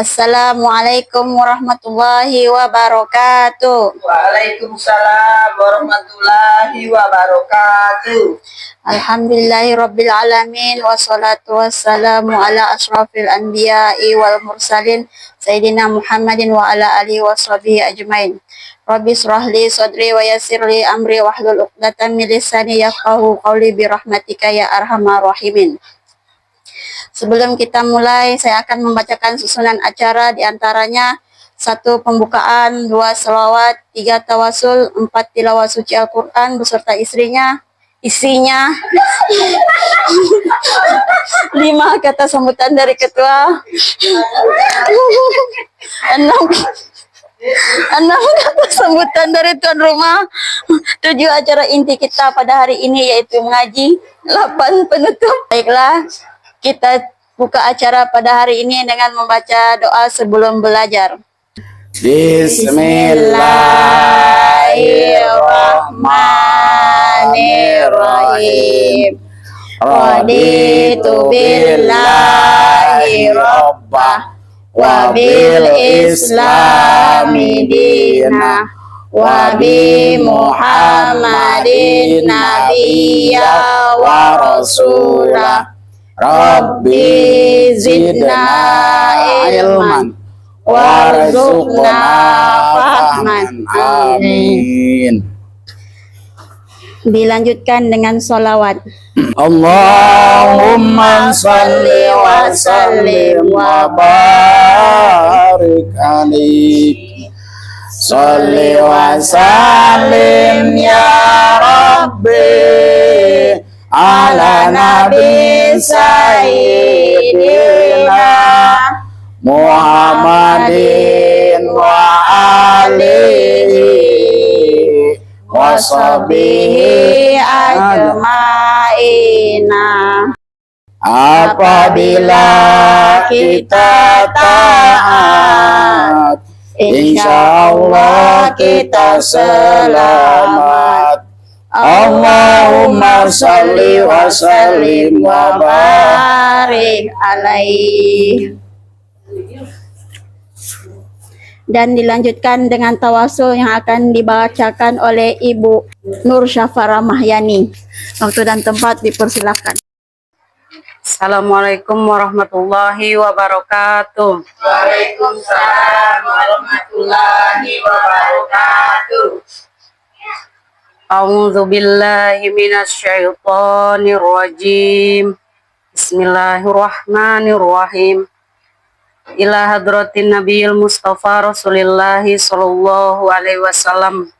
Assalamualaikum warahmatullahi wabarakatuh. Waalaikumsalam warahmatullahi wabarakatuh. Alhamdulillahirabbil alamin wassalatu wassalamu ala asyrafil anbiya'i wal mursalin sayyidina Muhammadin wa ala alihi washabihi ajmain. Rabbi shrah li sadri wa yassir li amri wahlul 'uqdatam min lisani yafqahu qawli bi rahmatika ya arhamar rahimin. Sebelum kita mulai, saya akan membacakan susunan acara, diantaranya 1. Pembukaan, 2. Selawat, 3. Tawasul, 4. Tilawah suci Al-Quran beserta isinya, 5. Kata sambutan dari ketua, 6 kata sambutan dari tuan rumah, 7 acara inti kita pada hari ini yaitu mengaji, 8 penutup. Baiklah, kita buka acara pada hari ini dengan membaca doa sebelum belajar. Bismillahirrahmanirrahim. Raditu billahi rabbah wa bil islami dinah wa bi Muhammadin nabiyya wa rasulah. Rabbi zidna ilman warzuqna fahman. Amin. Dilanjutkan dengan sholawat. Allahumma salli wa sallim wa barik alaik. Salli wa sallim ya Rabbi ala nabi sayyidina Muhammadin wa alihi wa sahbihi ajma'ina. Apabila kita taat, insyaallah kita selamat. Allahumma salli wa sallim wa barik alaih. Dan dilanjutkan dengan tawasul yang akan dibacakan oleh Ibu Nur Syafara Mahyani. Waktu dan tempat dipersilakan. Assalamualaikum warahmatullahi wabarakatuh. Waalaikumsalam warahmatullahi wabarakatuh. A'udzu billahi minasy syaithanir rajim. Bismillahirrahmanirrahim. Ila hadratin nabiyil mustafa rasulillahi sallallahu alaihi wasallam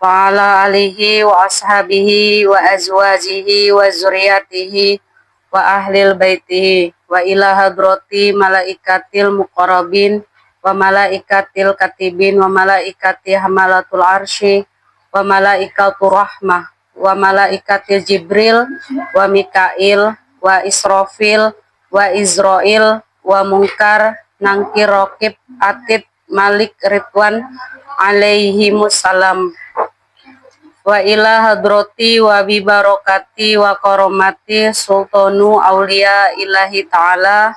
wa ala alihi wa ashabihi wa azwajihi wa zuriyatihi wa ahlil baitihi wa ila hadrati malaikatil muqarrabin wa malaikatil katibin wa malaikati hamalatul arsy wa malaikatur rahmah wa malaikatil jibril wa mikail wa israfil wa izrail wa munkar nangkir rokib atid malik ridwan alaihimussalam wa ila hadrati wa bibarokati wa koromati sultanu aulia ilahi ta'ala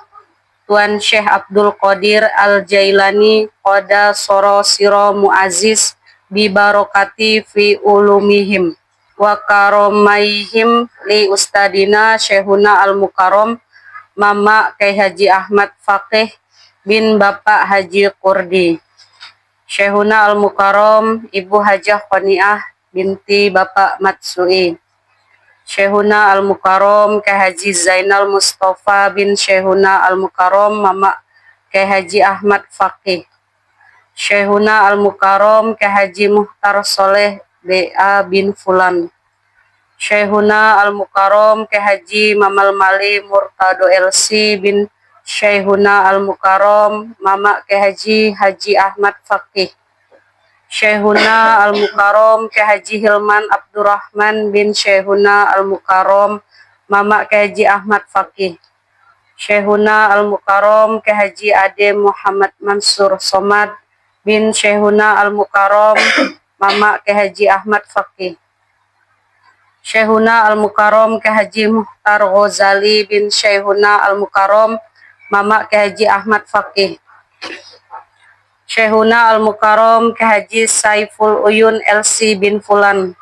Tuan Syekh Abdul Qadir Al-Jailani Qoda Soro Siro Mu'aziz bibarokati fi ulumihim wa karomaihim li ustadina Syekhuna Al-Mukarram Mama Kyai Haji Ahmad Faqih bin Bapak Haji Kurdi, Syekhuna Al-Mukarram Ibu Hajah Qaniah binti Bapak Matsui, Syekhuna Al-Mukarram Kyai Haji Zainal Mustafa bin Syekhuna Al-Mukarram Mama Kyai Haji Ahmad Faqih, Syekhuna Al-Mukarram Kyai Haji Muhtar Soleh B.A. bin Fulan, Syekhuna Al-Mukarram Kyai Haji Mamal Mali Murtado LC bin Syekhuna Al-Mukarram Mama Kyai Haji Ahmad Faqih, Syekhuna Al-Mukarram Kyai Haji Hilman Abdurrahman bin Syekhuna Al-Mukarram Mama Kyai Haji Ahmad Faqih, Syekhuna Al-Mukarram Kyai Haji Ade Muhammad Mansur Somad bin Syekhuna Al-Mukarram Mama Kyai Haji Ahmad Faqih, Syekhuna Al-Mukarram Kyai Haji Muhtar Ghazali bin Syekhuna Al-Mukarram Mama Ki Haji Ahmad Fakih. Syekhuna Al-Mukarram Ki Haji Saiful Uyun LC bin Fulan.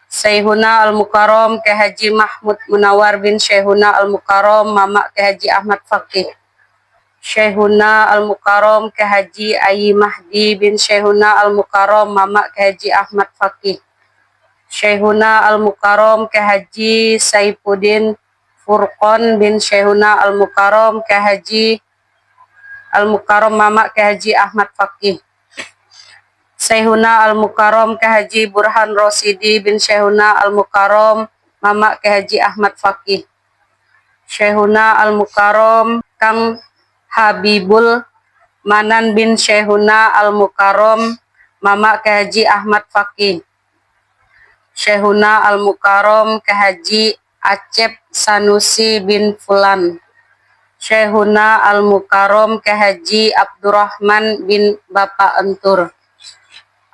Syekhuna Al-Mukarram Ki Haji Mahmud Munawar bin Syekhuna Al-Mukarram Mama Ki Haji Ahmad Fakih. Syekhuna Al-Mukarram Ki Haji Ayi Mahdi bin Syekhuna Al-Mukarram Mama Ki Haji Ahmad Fakih. Syekhuna Al-Mukarram Ki Haji Saifuddin Furqon bin Syekhuna Al-Mukarram Ki Haji Al-Mukarram Mama Ki Haji Ahmad Fakih. Syekhuna Al-Mukarram Ki Haji Burhan Rosidi bin Syekhuna Al-Mukarram Mama Ki Haji Ahmad Fakih. Syekhuna Al-Mukarram Kang Habibul Manan bin Syekhuna Al-Mukarram Mama Ki Haji Ahmad Fakih. Syekhuna Al-Mukarram Ki Haji Acep Sanusi bin Fulan. Syekhuna Al-Mukarram Ki Haji Abdurrahman bin Bapak Entur.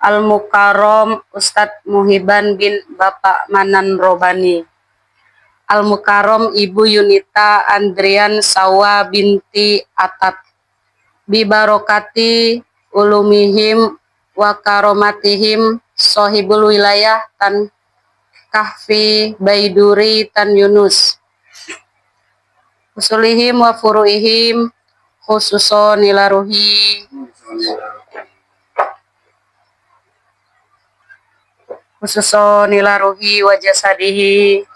Al-Mukarram Ustadz Muhiban bin Bapak Manan Robani. Al-Mukarram Ibu Yunita Andrian Sawa binti Atat. Bibarokati ulumihim wa karomatihim sohibul wilayah tan kahfi baiduri tan Yunus. Usulihim wa furuihim khususon ila ruhi wa jasadihi.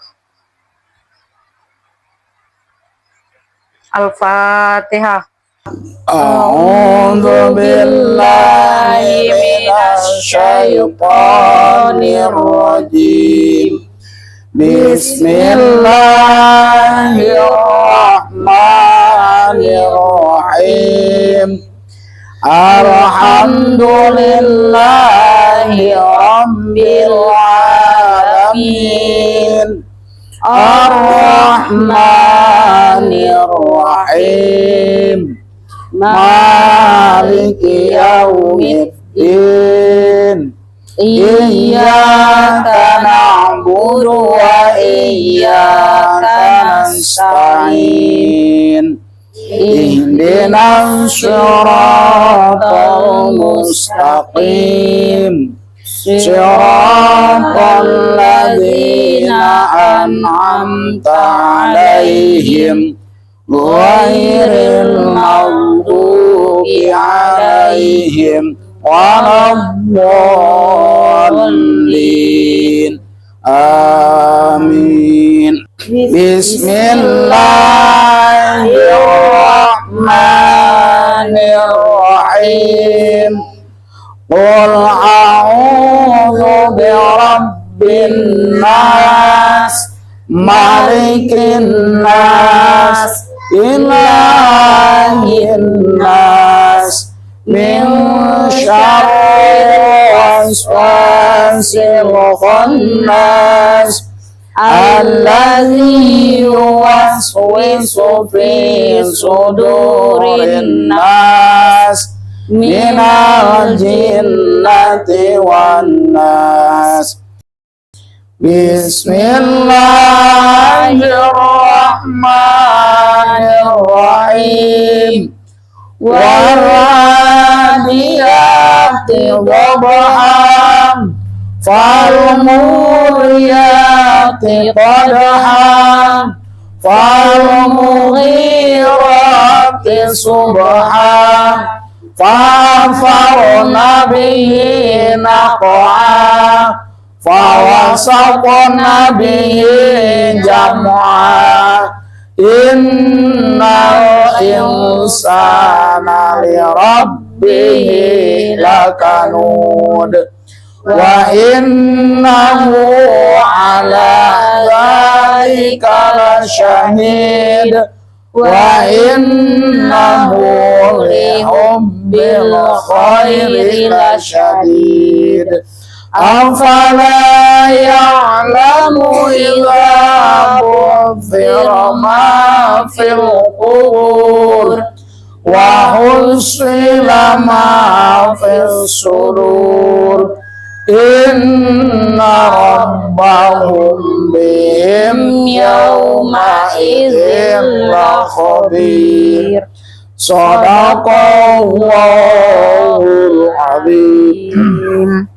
Al-Fatihah. A'udzu billahi minasy syaithanir rajim. Bismillahirrahmanirrahim. Alhamdulillahi rabbil alamin. Ar-Rahmanir Rahim. Maliki yaumiddin. Iyyaka na'budu wa iyyaka nasta'in. Ihdinas siratal mustaqim. Siratal ladzina an'amta 'alaihim ghairil maghdubi 'alaihim waladdallin. Amin. Bismillahirrahmanirrahim. Qul a'udzu birabbin nas, malikin nas, ilahin nas, min syarri waswasil khannas, alladzi yuwaswisu fi sudurin nas, minal jinnati wan nas. Bismillahirrahmanirrahim. Warradiyati dhabhan, falmuriyati qadhan, falmughirati subhan, fa'atharna bihi naq'a, fawasatna bihi jam'a. Innal insana lirabbihi lakanud, wa innahu ala dzalika lasyahid, wa innahu lihubbil khairi lasyadid. Afala ya'lamu idza bu'thira ma fil qubur wa husila ma fis sudur. Inna rabbahum bihim yawma idzin lakhabir. Sadaqallahul azim.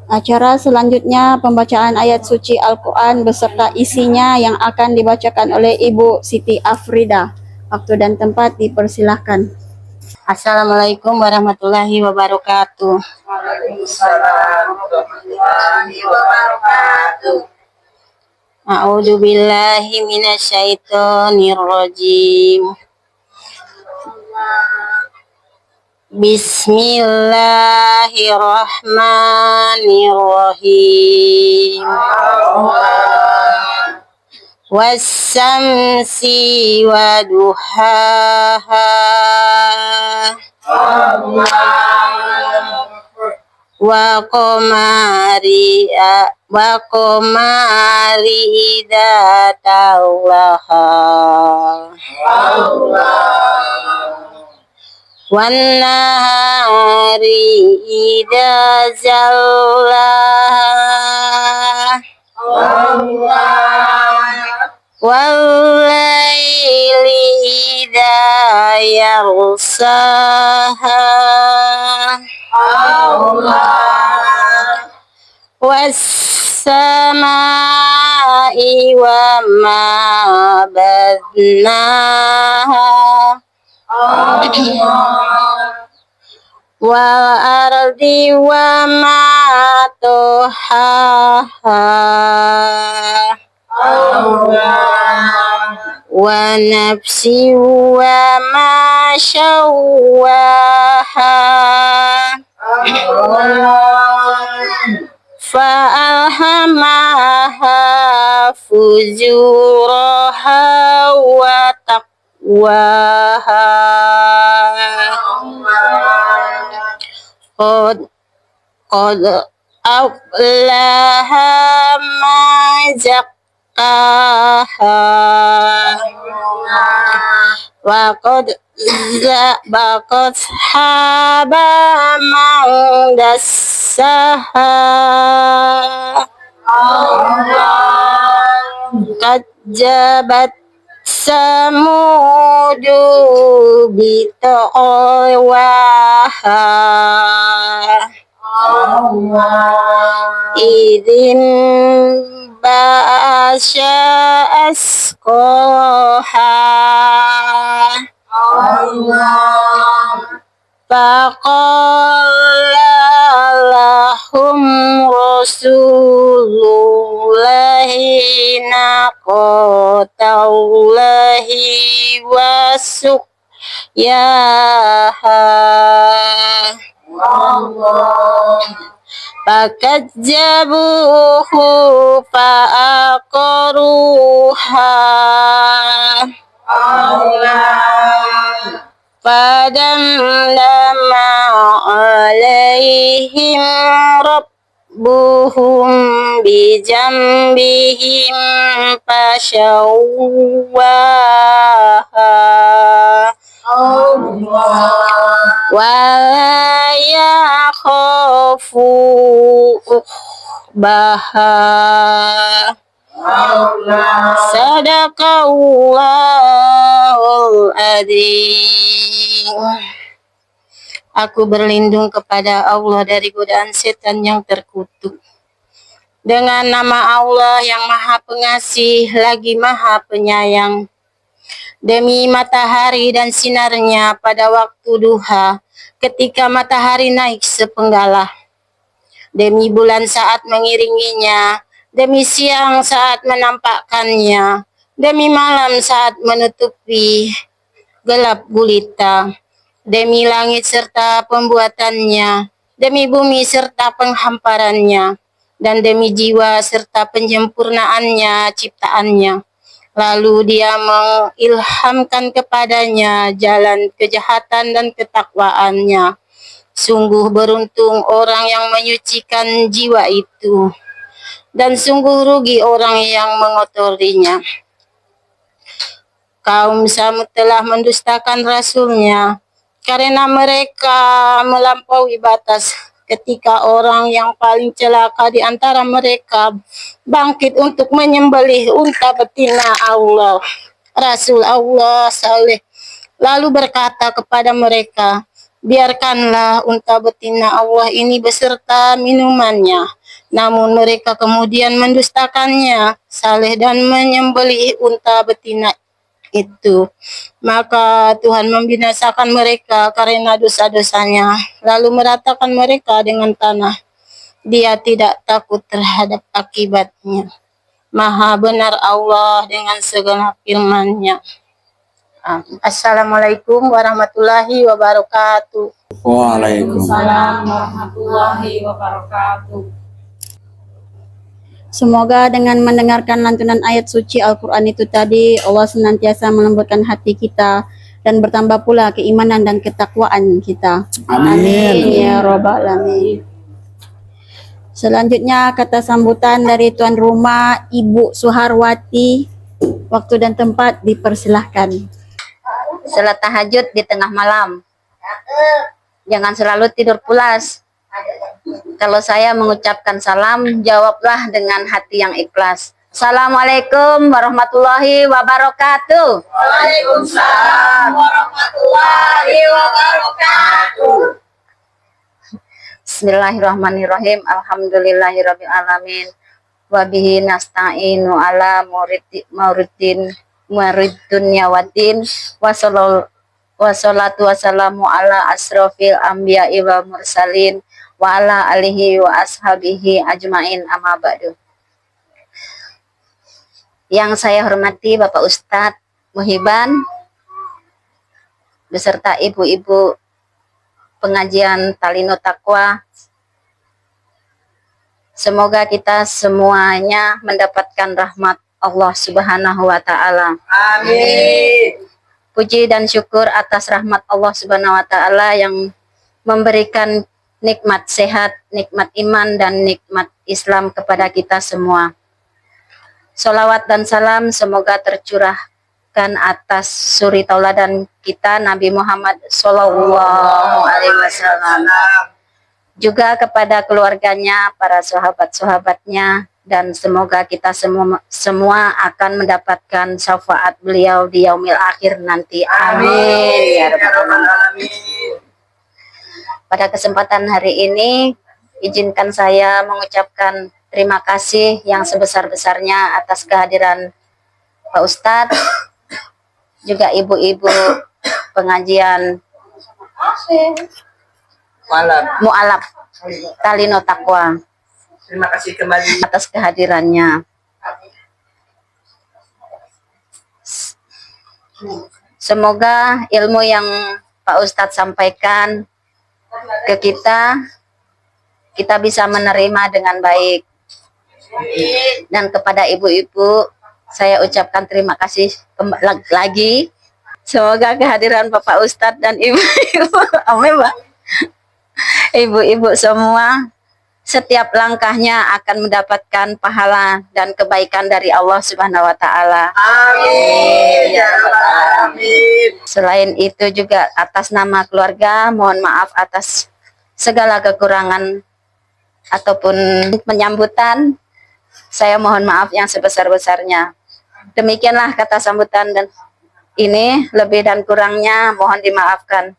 Acara selanjutnya pembacaan ayat suci Al-Quran beserta isinya yang akan dibacakan oleh Ibu Siti Afrida. Waktu dan tempat dipersilahkan. Assalamualaikum warahmatullahi wabarakatuh. Waalaikumsalam warahmatullahi wabarakatuh. A'udzu billahi minasyaitonir rajim. Bismillahirrahmanirrahim. Was-samsi wa duhaha wa qamari idza talaha wan nahari idza jallaha wal laili idza yaghsaha was samai wa ma badnaha wal ardi wa ma tohaha wa nafsi wa ma syawaha fa'alhamaha fujuraha wa taqwaha qad aflaha ma zakkaha wa qad haba man dassaha kajabat samudu bitaqwaha idin ba'asya asqaha faqala lahum rasulullahi naqatallahi wa suqyaha fakazzabuhu fa'aqaruha fadamdama alaihim rabbuhum bijambihim fasawwaha wala yakhafu uqbaha. Sadaqallahul adzim. Aku berlindung kepada Allah dari godaan setan yang terkutuk. Dengan nama Allah yang Maha Pengasih lagi Maha Penyayang. Demi matahari dan sinarnya pada waktu duha, ketika matahari naik sepenggalah. Demi bulan saat mengiringinya, demi siang saat menampakkannya, demi malam saat menutupi gelap gulita, demi langit serta pembuatannya, demi bumi serta penghamparannya, dan demi jiwa serta penyempurnaannya ciptaannya. Lalu dia mengilhamkan kepadanya jalan kejahatan dan ketakwaannya. Sungguh beruntung orang yang menyucikan jiwa itu, dan sungguh rugi orang yang mengotorinya. Kaum Samud telah mendustakan Rasulnya, karena mereka melampaui batas ketika orang yang paling celaka di antara mereka bangkit untuk menyembelih unta betina Allah. Rasul Allah Saleh lalu berkata kepada mereka, biarkanlah unta betina Allah ini beserta minumannya. Namun mereka kemudian mendustakannya, Saleh, dan menyembelih unta betina itu. Maka Tuhan membinasakan mereka karena dosa-dosanya, lalu meratakan mereka dengan tanah. Dia tidak takut terhadap akibatnya. Maha benar Allah dengan segala firman-Nya. Assalamualaikum warahmatullahi wabarakatuh. Waalaikumsalam. warahmatullahi wabarakatuh. Semoga dengan mendengarkan lantunan ayat suci Al-Quran itu tadi, Allah senantiasa melembutkan hati kita dan bertambah pula keimanan dan ketakwaan kita. Amin. Ya Rabbal Alamin. Selanjutnya kata sambutan dari tuan rumah Ibu Suharwati. Waktu dan tempat dipersilahkan. Salat tahajud di tengah malam. Jangan selalu tidur pulas. Kalau saya mengucapkan salam, jawablah dengan hati yang ikhlas. Assalamualaikum warahmatullahi wabarakatuh. Waalaikumsalam warahmatullahi wabarakatuh. Bismillahirrahmanirrahim. Alhamdulillahirabbil alamin. Wa bihi nasta'inu ala murid dunya waddin. Wassalatu wassalamu ala asrofil anbiya'i wal mursalin wa ala alihi wa ashabihi ajmain, amma ba'du. Yang saya hormati Bapak Ustadz Muhiban beserta ibu-ibu pengajian Talino Taqwa. Semoga kita semuanya mendapatkan rahmat Allah Subhanahu wa taala. Amin. Puji dan syukur atas rahmat Allah Subhanahu wa taala yang memberikan nikmat sehat, nikmat iman, dan nikmat Islam kepada kita semua. Salawat dan salam semoga tercurahkan atas suri tauladan kita Nabi Muhammad Sallallahu Alaihi Wasallam, juga kepada keluarganya, para sahabat-sahabatnya, dan semoga kita semua akan mendapatkan syafaat beliau di yaumil akhir nanti. Amin ya rabbal alamin. Pada kesempatan hari ini, izinkan saya mengucapkan terima kasih yang sebesar-besarnya atas kehadiran Pak Ustadz, juga ibu-ibu pengajian Mu'alaf Talino Taqwa. Terima kasih kembali atas kehadirannya. Semoga ilmu yang Pak Ustadz sampaikan ke kita bisa menerima dengan baik. Dan kepada ibu-ibu saya ucapkan terima kasih lagi. Semoga kehadiran Bapak Ustadz dan ibu-ibu, amin Pak, ibu-ibu semua, setiap langkahnya akan mendapatkan pahala dan kebaikan dari Allah Subhanahu wa taala. Amin ya rabbal alamin. Selain itu juga atas nama keluarga mohon maaf atas segala kekurangan ataupun penyambutan. Saya mohon maaf yang sebesar-besarnya. Demikianlah kata sambutan dan ini, lebih dan kurangnya mohon dimaafkan.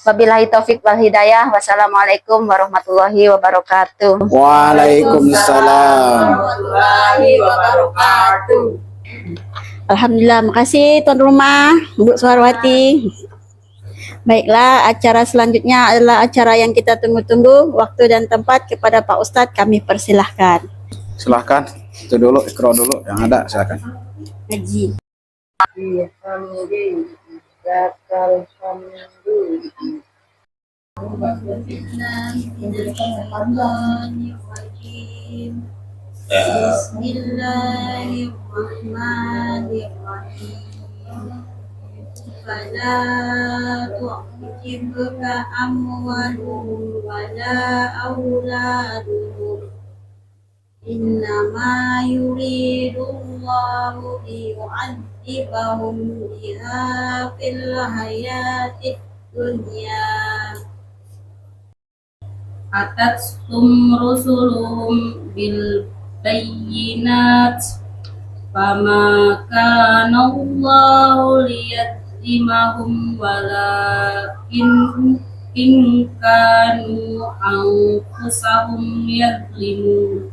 Wabillahi taufik wal hidayah. Wassalamualaikum warahmatullahi wabarakatuh. Waalaikumsalam. Alhamdulillah, makasih tuan rumah Bu Suharwati. Baiklah, acara selanjutnya adalah acara yang kita tunggu-tunggu. Waktu dan tempat kepada Pak Ustadz kami persilahkan. Silahkan, itu dulu, ikro dulu yang ada, silakan. Haji. Bismillahirrahmanirrahim. Fala tu'jibka amwaluhum wala auladuhum. Innama yuridullahu liyu'adzibahum biha fil hayatid dunya atatsum rusuluhum bil bayyinat fama kana Allahu liyadhlimahum walakin in kanu anfusahum yadhlimun.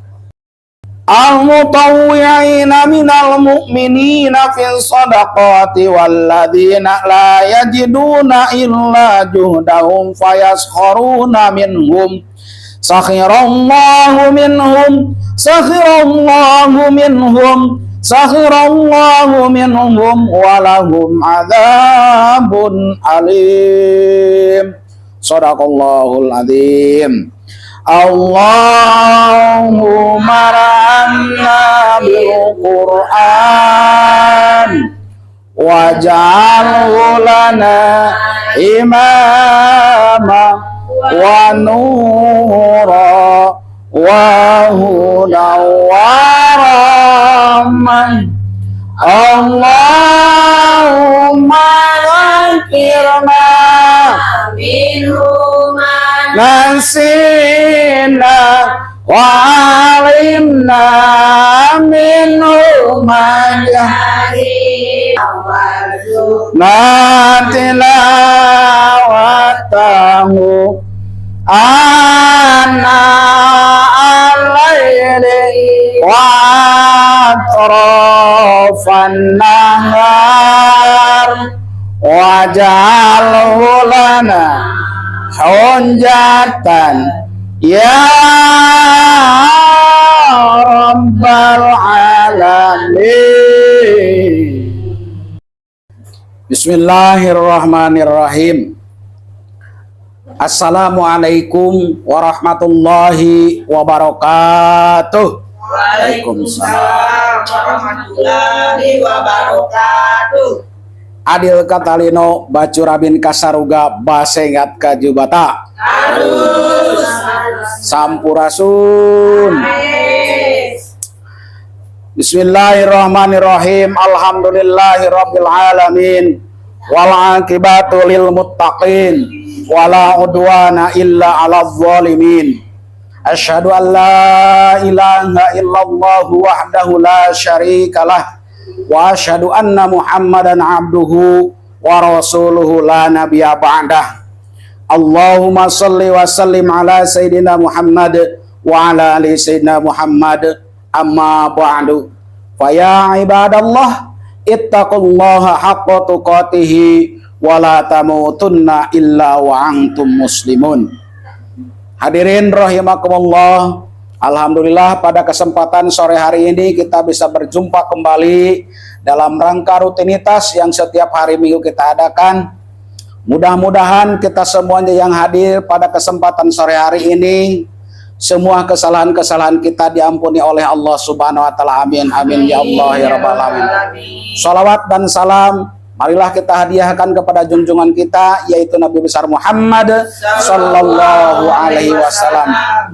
Al-mutawwi'ina minal mu'minina fil sadaqati walladzina la yajiduna illa juhdahum fayaskharuna minhum sakhirallahu minhum walahum adzabun alim. Shadaqallahul adzim. Allahumma ra'anna bil Qur'an waj'alhu lana imama wa nura wa hudan wa rahman. Allahumma ghfirna nasina wa alimna minhu majahil tilawatahu ana al-layli wa atrafan nahar waj'alhu lana hujjatan ya rabbal alamin. Bismillahirrahmanirrahim. Assalamualaikum warahmatullahi wabarakatuh. Waalaikumsalam warahmatullahi wabarakatuh. Adil katalino bacurabin kasaruga basengat kajubata Harus sampurasun. Bismillahirrahmanirrahim. Alhamdulillahirabbil alamin wal aqibatu lil muttaqin wala udwana illa 'alal zalimin. Asyhadu an la ilaha illallah wahdahu la syarikalah wa asyhadu anna Muhammadan abduhu wa rasuluhu la nabiyya ba'dah. Allahumma shalli wa sallim ala sayyidina Muhammad wa ala ali sayyidina Muhammad amma ba'du. Fa ya ibadallah ittaqullaha haqqa tuqatih wa la tamutunna illa wa antum muslimun. Hadirin rahimakumullah, alhamdulillah pada kesempatan sore hari ini kita bisa berjumpa kembali dalam rangka rutinitas yang setiap hari Minggu kita adakan. Mudah-mudahan kita semuanya yang hadir pada kesempatan sore hari ini, semua kesalahan-kesalahan kita diampuni oleh Allah Subhanahu wa taala. Amin amin ya Allah ya rabbal alamin. Shalawat dan salam marilah kita hadiahkan kepada junjungan kita, yaitu Nabi besar Muhammad sallallahu alaihi wasallam.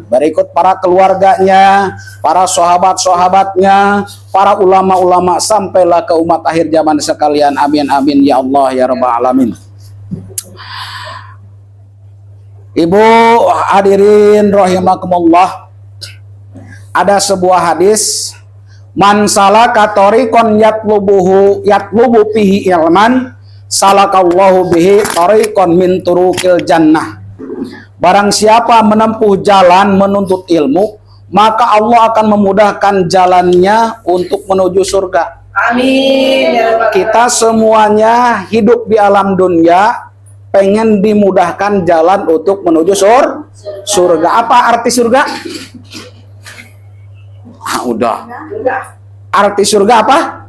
Berikut para keluarganya, para sahabat-sahabatnya, para ulama-ulama, sampailah ke umat akhir zaman sekalian. Amin amin ya Allah ya rabbal alamin. Ibu hadirin rahimakumullah, ada sebuah hadis, man salaka tariqan yatlubu bihi ilman salakallahu bihi tariqan min turuqil jannah. Barang siapa menempuh jalan menuntut ilmu, maka Allah akan memudahkan jalannya untuk menuju surga. Amin. Kita semuanya hidup di alam dunia pengen dimudahkan jalan untuk menuju surga. Apa arti surga? Udah. Arti surga apa?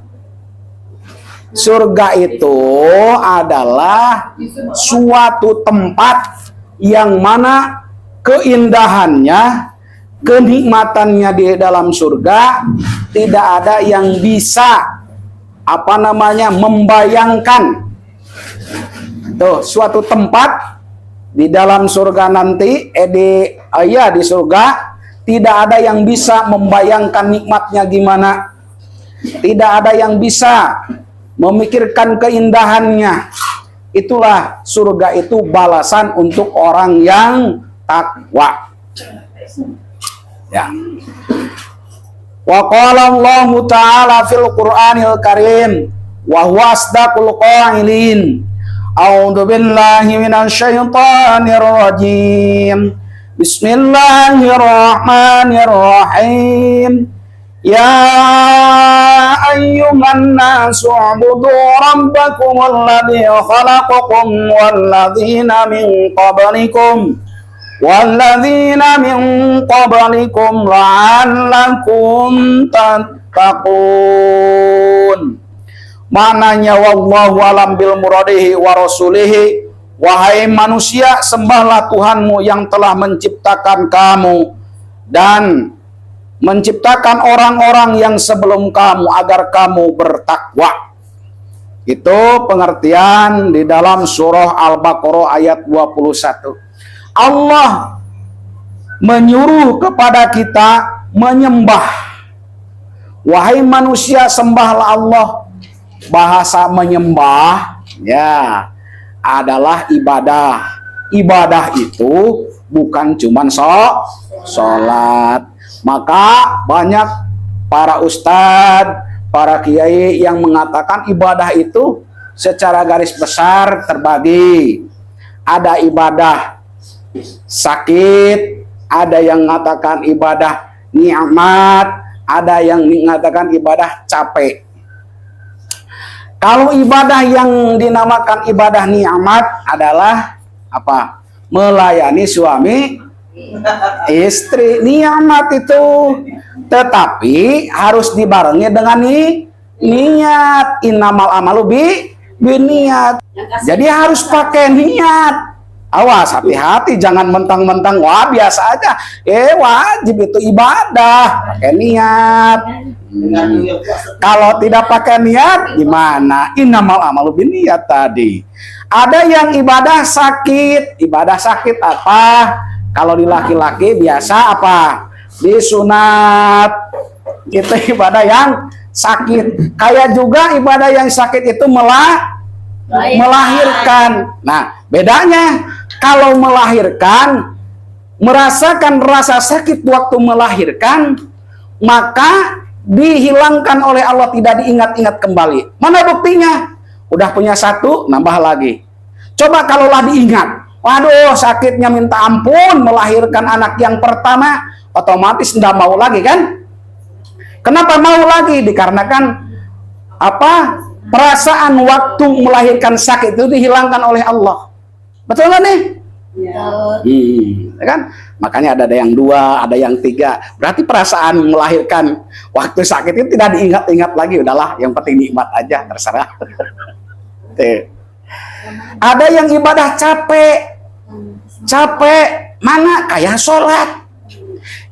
Surga itu adalah suatu tempat yang mana keindahannya, kenikmatannya di dalam surga tidak ada yang bisa membayangkan. Tuh, suatu tempat di dalam surga nanti, di surga tidak ada yang bisa membayangkan nikmatnya gimana. Tidak ada yang bisa memikirkan keindahannya. Itulah surga itu balasan untuk orang yang takwa. Ya. Wa qala Allah Ta'ala fil Qur'anil Karim wa huwa asdaqul qailin. A'udzu billahi minasyaitonir rajim. Bismillahirrahmanirrahim. Ya ayyuhan nasu ubudu rabbakumul ladzi khalaqakum walladzina min qablikum la'allakum tattaqun. Maknanya wallahu alam bil muradihi wa rasulihi. Wahai manusia, sembahlah Tuhanmu yang telah menciptakan kamu dan menciptakan orang-orang yang sebelum kamu agar kamu bertakwa. Itu pengertian di dalam surah Al-Baqarah ayat 21. Allah menyuruh kepada kita menyembah. Wahai manusia, sembahlah Allah. Bahasa menyembah ya adalah ibadah. Ibadah itu bukan cuman sholat. Maka banyak para ustadz, para kiai yang mengatakan ibadah itu secara garis besar terbagi. Ada ibadah sakit, ada yang mengatakan ibadah nikmat, ada yang mengatakan ibadah capek. Kalau ibadah yang dinamakan ibadah nikmat adalah apa? Melayani suami istri, nikmat itu. Tetapi harus dibarengi dengan niat. Innamal amalu biniat. Jadi harus pakai niat. Awas, hati-hati, jangan mentang-mentang wah biasa aja. Wajib itu ibadah, pakai niat. Kalau tidak pakai niat gimana? Innamal amalu biniat tadi. Ada yang ibadah sakit. Ibadah sakit apa? Kalau di laki-laki biasa apa? Disunat. Itu ibadah yang sakit. Kayak juga ibadah yang sakit itu melahirkan. Nah, bedanya kalau melahirkan, merasakan rasa sakit waktu melahirkan, maka dihilangkan oleh Allah, tidak diingat-ingat kembali. Mana buktinya? Udah punya satu, nambah lagi. Coba kalaulah diingat, waduh sakitnya minta ampun melahirkan anak yang pertama, otomatis tidak mau lagi kan? Kenapa mau lagi? Dikarenakan apa? Perasaan waktu melahirkan sakit itu dihilangkan oleh Allah. Betul nggak nih? Ya. Kan? Makanya ada yang 2, ada yang 3. Berarti perasaan melahirkan waktu sakit itu tidak diingat-ingat lagi. Udahlah, yang penting nikmat aja, terserah. Ada yang ibadah capek. Capek mana? Kayak sholat.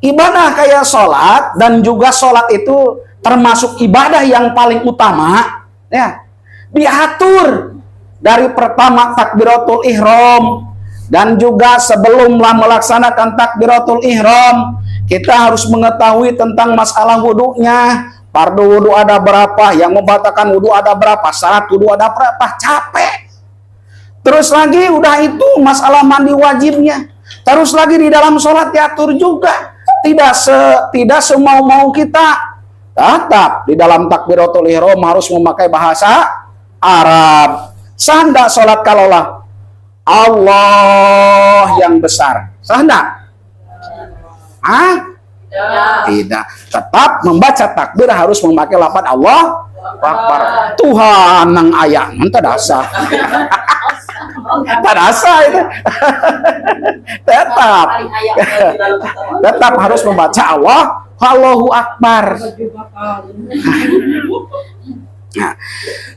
Ibadah kayak sholat, dan juga sholat itu termasuk ibadah yang paling utama. Ya, diatur dari pertama takbiratul ihram, dan juga sebelumlah melaksanakan takbiratul ihram kita harus mengetahui tentang masalah wudunya. Fardu wudu ada berapa, yang membatalkan wudu ada berapa, syarat wudu ada berapa. Capek. Terus lagi udah itu masalah mandi wajibnya. Terus lagi di dalam sholat diatur juga. Tidak semau-mau kita. Tetap di dalam takbiratul ihram harus memakai bahasa Arab. Sah nggak sholat kalaulah Allah yang besar? Sah nggak? Tidak. Tetap membaca takbir harus memakai lafaz Allah Akbar. Tuhan nang ayat mentah dasar. Tak dasar itu. Tetap harus membaca Allahu Akbar. Nah,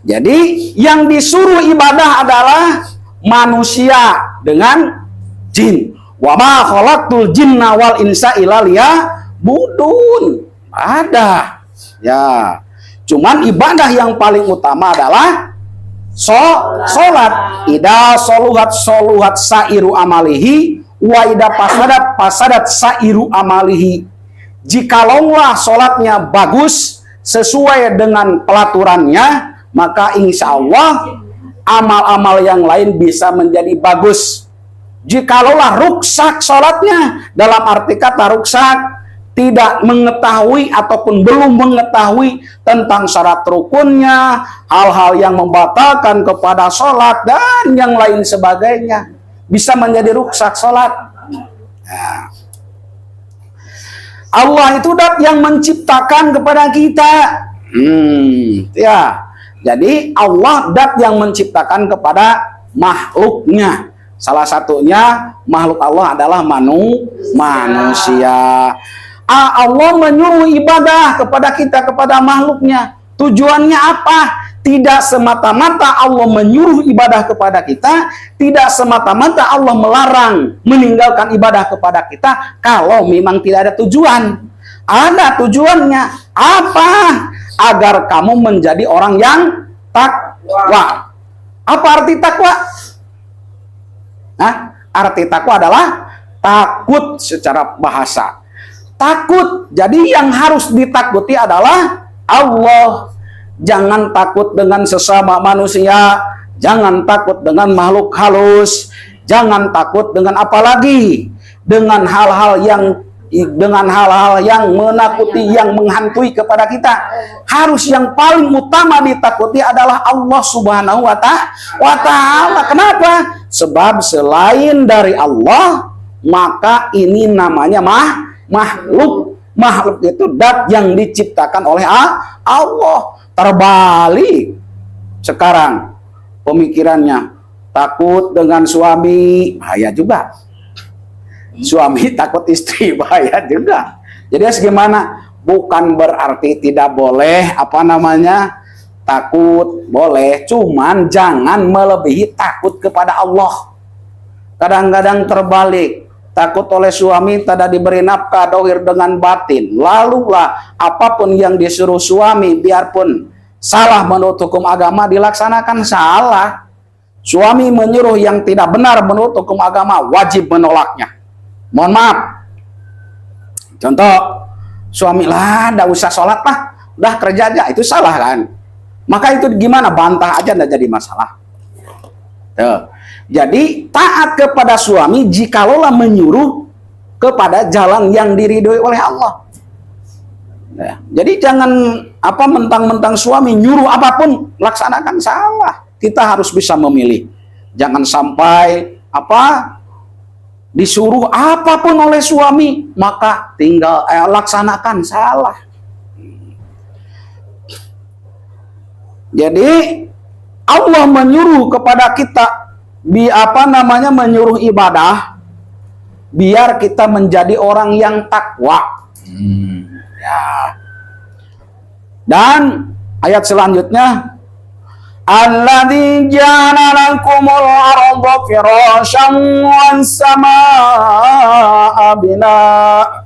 jadi yang disuruh ibadah adalah manusia dengan jin. Wa ma khalaqtul jinna wal insa illa liya'budun. Ada. Ya. Cuman ibadah yang paling utama adalah salat. Ida soluhat sairu amalihi wa ida pasadat sairu amalihi. Jikalaulah salatnya bagus sesuai dengan pelaturannya, maka insya Allah amal-amal yang lain bisa menjadi bagus. Jikalaulah ruksak sholatnya, dalam arti kata ruksak, tidak mengetahui ataupun belum mengetahui tentang syarat rukunnya, hal-hal yang membatalkan kepada sholat, dan yang lain sebagainya, bisa menjadi ruksak sholat. Nah, Allah itu dat yang menciptakan kepada kita. Ya, jadi Allah dat yang menciptakan kepada makhluknya. Salah satunya makhluk Allah adalah manusia. Allah menyuruh ibadah kepada kita, kepada makhluknya. Tujuannya apa? Tidak semata-mata Allah menyuruh ibadah kepada kita, tidak semata-mata Allah melarang meninggalkan ibadah kepada kita kalau memang tidak ada tujuan. Ada tujuannya. Apa? Agar kamu menjadi orang yang takwa. Apa arti takwa? Nah, arti takwa adalah takut secara bahasa. Takut. Jadi yang harus ditakuti adalah Allah. Jangan takut dengan sesama manusia, jangan takut dengan makhluk halus, jangan takut dengan apa lagi? Dengan hal-hal yang menakuti, yang menghantui kepada kita. Harus yang paling utama ditakuti adalah Allah Subhanahu wa Ta'ala. Kenapa? Sebab selain dari Allah, maka ini namanya makhluk. Makhluk itu dat yang diciptakan oleh Allah. Terbalik sekarang pemikirannya, takut dengan suami, bahaya juga. Suami takut istri, bahaya juga. Jadi gimana? Bukan berarti tidak boleh takut, boleh, cuman jangan melebihi takut kepada Allah. Kadang-kadang terbalik, takut oleh suami tidak diberi nafkah, dohir dengan batin. Lalulah apapun yang disuruh suami, biarpun salah menurut hukum agama, dilaksanakan salah. Suami menyuruh yang tidak benar menurut hukum agama, wajib menolaknya. Mohon maaf. Contoh, suami lah, tidak usah sholat lah, udah kerja aja, itu salah kan? Maka itu gimana? Bantah aja, tidak jadi masalah. Tuh. Jadi taat kepada suami jikalaulah menyuruh kepada jalan yang diridhoi oleh Allah. Ya, jadi jangan mentang-mentang suami nyuruh apapun laksanakan, salah. Kita harus bisa memilih. Jangan sampai disuruh apapun oleh suami maka tinggal laksanakan, salah. Jadi Allah menyuruh kepada kita menyuruh ibadah biar kita menjadi orang yang takwa. Ya. Dan ayat selanjutnya, alladzi ja'ala lakumul arda firasyan was samaa'a binaa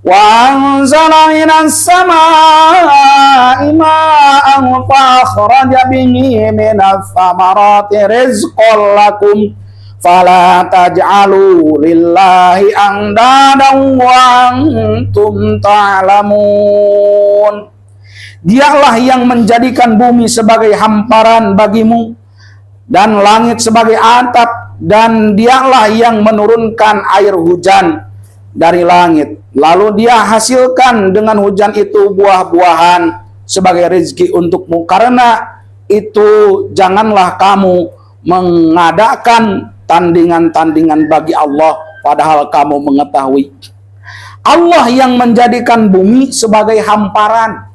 wa anzala minas samaa'i ma'an fa akhraja bihi minas thamarati rizqan lakum fala taj'alu lillahi andadan wa antum ta'lamun. Dialah yang menjadikan bumi sebagai hamparan bagimu dan langit sebagai atap, dan dialah yang menurunkan air hujan dari langit. Lalu dia hasilkan dengan hujan itu buah-buahan sebagai rezeki untukmu. Karena itu janganlah kamu mengadakan tandingan-tandingan bagi Allah padahal kamu mengetahui. Allah yang menjadikan bumi sebagai hamparan.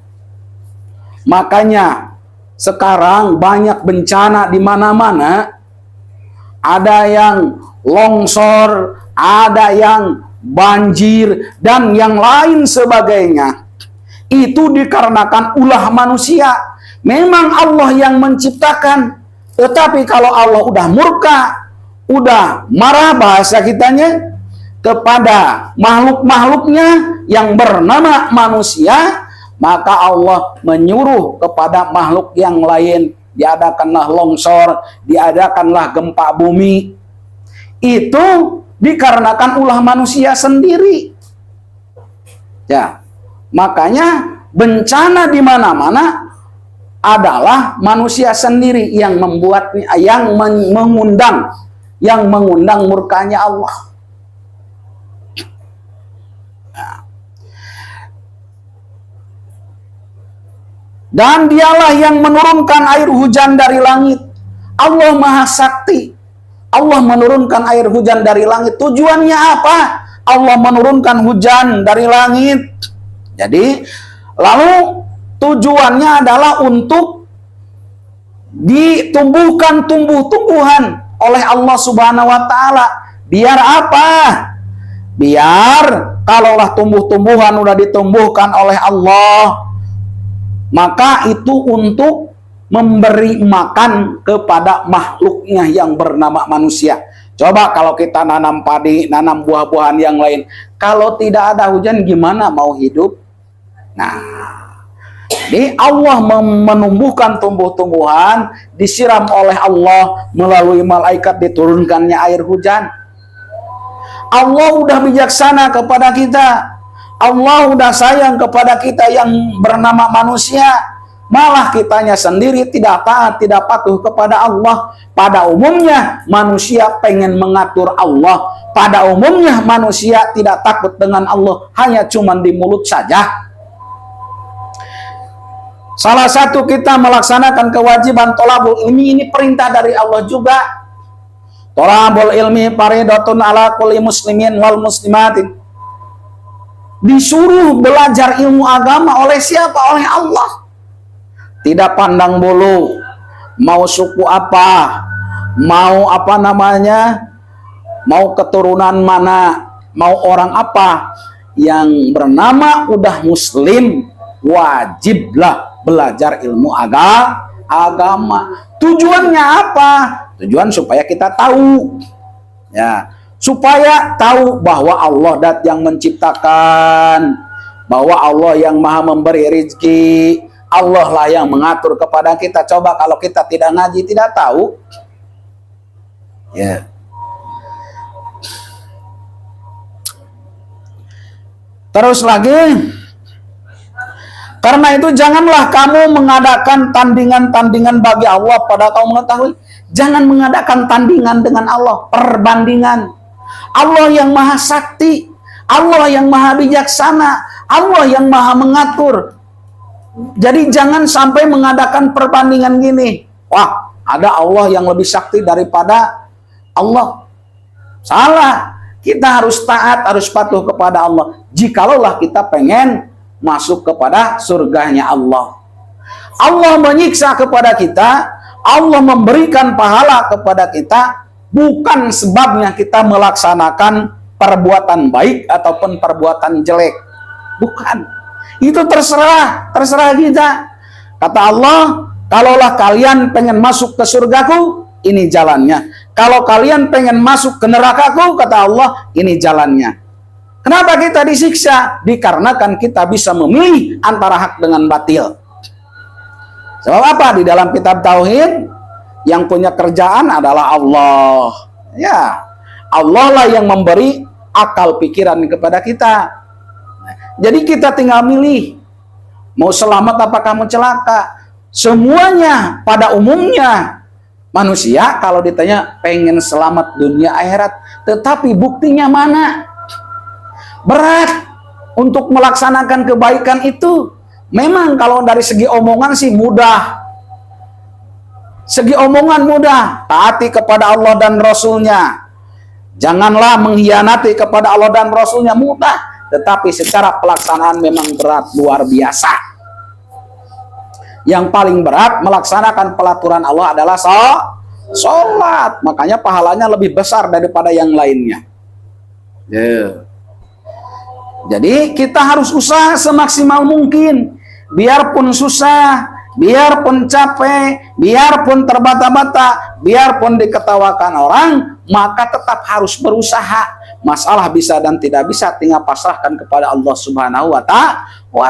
Makanya sekarang banyak bencana di mana-mana. Ada yang longsor, ada yang banjir, dan yang lain sebagainya. Itu dikarenakan ulah manusia. Memang Allah yang menciptakan, tetapi kalau Allah udah murka, udah marah bahasa kitanya kepada makhluk-makhluknya yang bernama manusia, maka Allah menyuruh kepada makhluk yang lain, diadakanlah longsor, diadakanlah gempa bumi. Itu dikarenakan ulah manusia sendiri. Ya, makanya bencana di mana-mana adalah manusia sendiri yang membuatnya, yang mengundang yang mengundang murkanya Allah. Dan dialah yang menurunkan air hujan dari langit. Allah Maha Sakti. Allah menurunkan air hujan dari langit. Tujuannya apa? Allah menurunkan hujan dari langit. Jadi, lalu tujuannya adalah untuk ditumbuhkan tumbuh-tumbuhan oleh Allah Subhanahu wa taala. Biar apa? Biar kalaulah tumbuh-tumbuhan udah ditumbuhkan oleh Allah, maka itu untuk memberi makan kepada makhluknya yang bernama manusia. Coba kalau kita nanam padi, nanam buah-buahan yang lain, kalau tidak ada hujan gimana mau hidup? Nah, jadi Allah menumbuhkan tumbuh-tumbuhan, disiram oleh Allah melalui malaikat, diturunkannya air hujan. Allah udah bijaksana kepada kita. Allah udah sayang kepada kita yang bernama manusia. Malah kitanya sendiri tidak taat, tidak patuh kepada Allah. Pada umumnya manusia pengen mengatur Allah. Pada umumnya manusia tidak takut dengan Allah, hanya cuman di mulut saja. Salah satu kita melaksanakan kewajiban thalabul ilmi, ini perintah dari Allah juga. Thalabul ilmi fardhatun ala kulli muslimin wal muslimatin. Disuruh belajar ilmu agama oleh siapa? Oleh Allah. Tidak pandang bulu mau suku apa, mau apa namanya, mau keturunan mana, mau orang apa. Yang bernama udah muslim, wajiblah belajar ilmu agama. Tujuannya apa? Tujuan supaya kita tahu, ya, supaya tahu bahwa Allah dat yang menciptakan, bahwa Allah yang maha memberi rezeki, Allah lah yang mengatur kepada kita. Coba kalau kita tidak ngaji, tidak tahu, ya. Terus lagi, karena itu janganlah kamu mengadakan tandingan-tandingan bagi Allah pada kaum mengetahui. Jangan mengadakan tandingan dengan Allah, perbandingan. Allah yang maha sakti, Allah yang maha bijaksana, Allah yang maha mengatur. Jadi jangan sampai mengadakan perbandingan gini. Wah, ada Allah yang lebih sakti daripada Allah. Salah. Kita harus taat, harus patuh kepada Allah. Jikalaulah kita pengen masuk kepada surganya Allah. Allah menyiksa kepada kita, Allah memberikan pahala kepada kita, bukan sebabnya kita melaksanakan perbuatan baik ataupun perbuatan jelek. Bukan. Itu terserah kita. Kata Allah, kalaulah kalian pengen masuk ke surgaku, ini jalannya. Kalau kalian pengen masuk ke nerakaku, kata Allah, ini jalannya. Kenapa kita disiksa? Dikarenakan kita bisa memilih antara hak dengan batil. Sebab apa? Di dalam kitab Tauhid, yang punya kerjaan adalah Allah. Ya, Allah lah yang memberi akal pikiran kepada kita. Jadi kita tinggal milih, mau selamat apa kamu celaka. Semuanya pada umumnya manusia kalau ditanya pengen selamat dunia akhirat, tetapi buktinya mana? Berat untuk melaksanakan kebaikan itu. Memang kalau dari segi omongan sih mudah. Segi omongan mudah. Taati kepada Allah dan Rasulnya. Janganlah mengkhianati kepada Allah dan Rasulnya, mudah. Tetapi secara pelaksanaan memang berat, luar biasa. Yang paling berat melaksanakan pelaturan Allah adalah sholat. Makanya pahalanya lebih besar daripada yang lainnya. Yeah. Jadi kita harus usaha semaksimal mungkin. Biarpun susah, biarpun capek, biarpun terbata-bata, biarpun diketawakan orang, maka tetap harus berusaha. Masalah bisa dan tidak bisa tinggal pasrahkan kepada Allah Subhanahu wa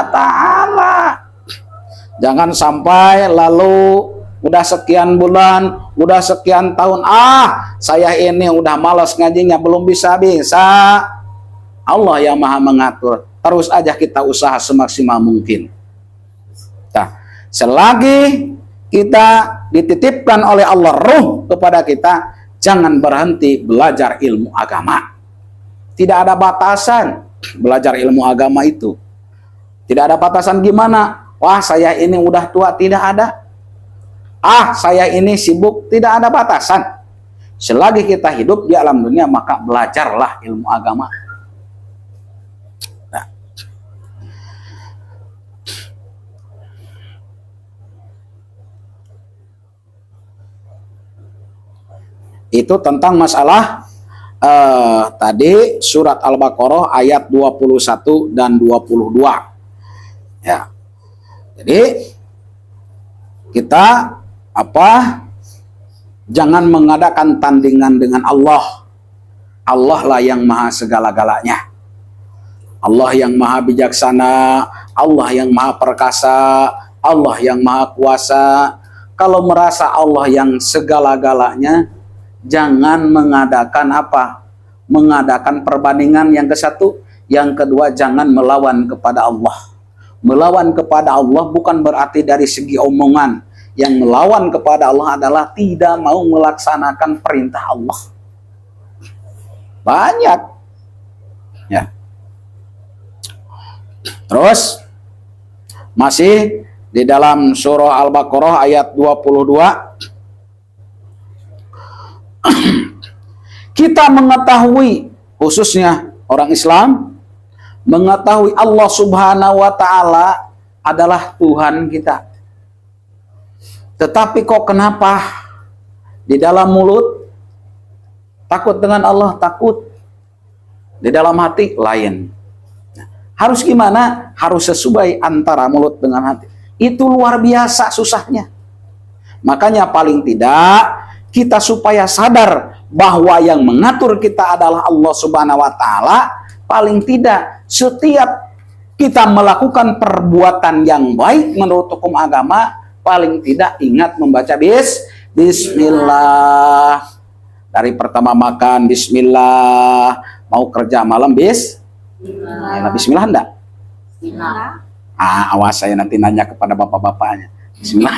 ta'ala. Jangan sampai lalu udah sekian bulan, udah sekian tahun, saya ini udah malas ngajinya, belum bisa-bisa. Allah yang maha mengatur. Terus aja kita usaha semaksimal mungkin. Nah, selagi kita dititipkan oleh Allah ruh kepada kita, jangan berhenti belajar ilmu agama. Tidak ada batasan belajar ilmu agama itu. Tidak ada batasan gimana. Wah, saya ini udah tua, tidak ada. Ah, saya ini sibuk, tidak ada batasan. Selagi kita hidup di alam dunia, maka belajarlah ilmu agama. Nah. Itu tentang masalah tadi surat Al-Baqarah ayat 21 dan 22. Ya. Jadi kita jangan mengadakan tandingan dengan Allah. Allah lah yang maha segala-galanya. Allah yang maha bijaksana, Allah yang maha perkasa, Allah yang maha kuasa. Kalau merasa Allah yang segala-galanya, jangan mengadakan mengadakan perbandingan. Yang ke satu, yang kedua, jangan melawan kepada Allah. Melawan kepada Allah bukan berarti dari segi omongan. Yang melawan kepada Allah adalah tidak mau melaksanakan perintah Allah. Banyak. Ya. Terus masih di dalam surah Al-Baqarah ayat 22. Kita mengetahui, khususnya orang Islam, mengetahui Allah Subhanahu wa Ta'ala adalah Tuhan kita. Tetapi kok kenapa di dalam mulut takut dengan Allah, takut, di dalam hati lain. Harus gimana? Harus sesuai antara mulut dengan hati. Itu luar biasa susahnya. Makanya paling tidak kita supaya sadar bahwa yang mengatur kita adalah Allah Subhanahu wa Ta'ala. Paling tidak setiap kita melakukan perbuatan yang baik menurut hukum agama, paling tidak ingat membaca Bismillah. Dari pertama makan Bismillah, mau kerja malam Bismillah enggak? Awas saya nanti nanya kepada bapak-bapaknya. Bismillah.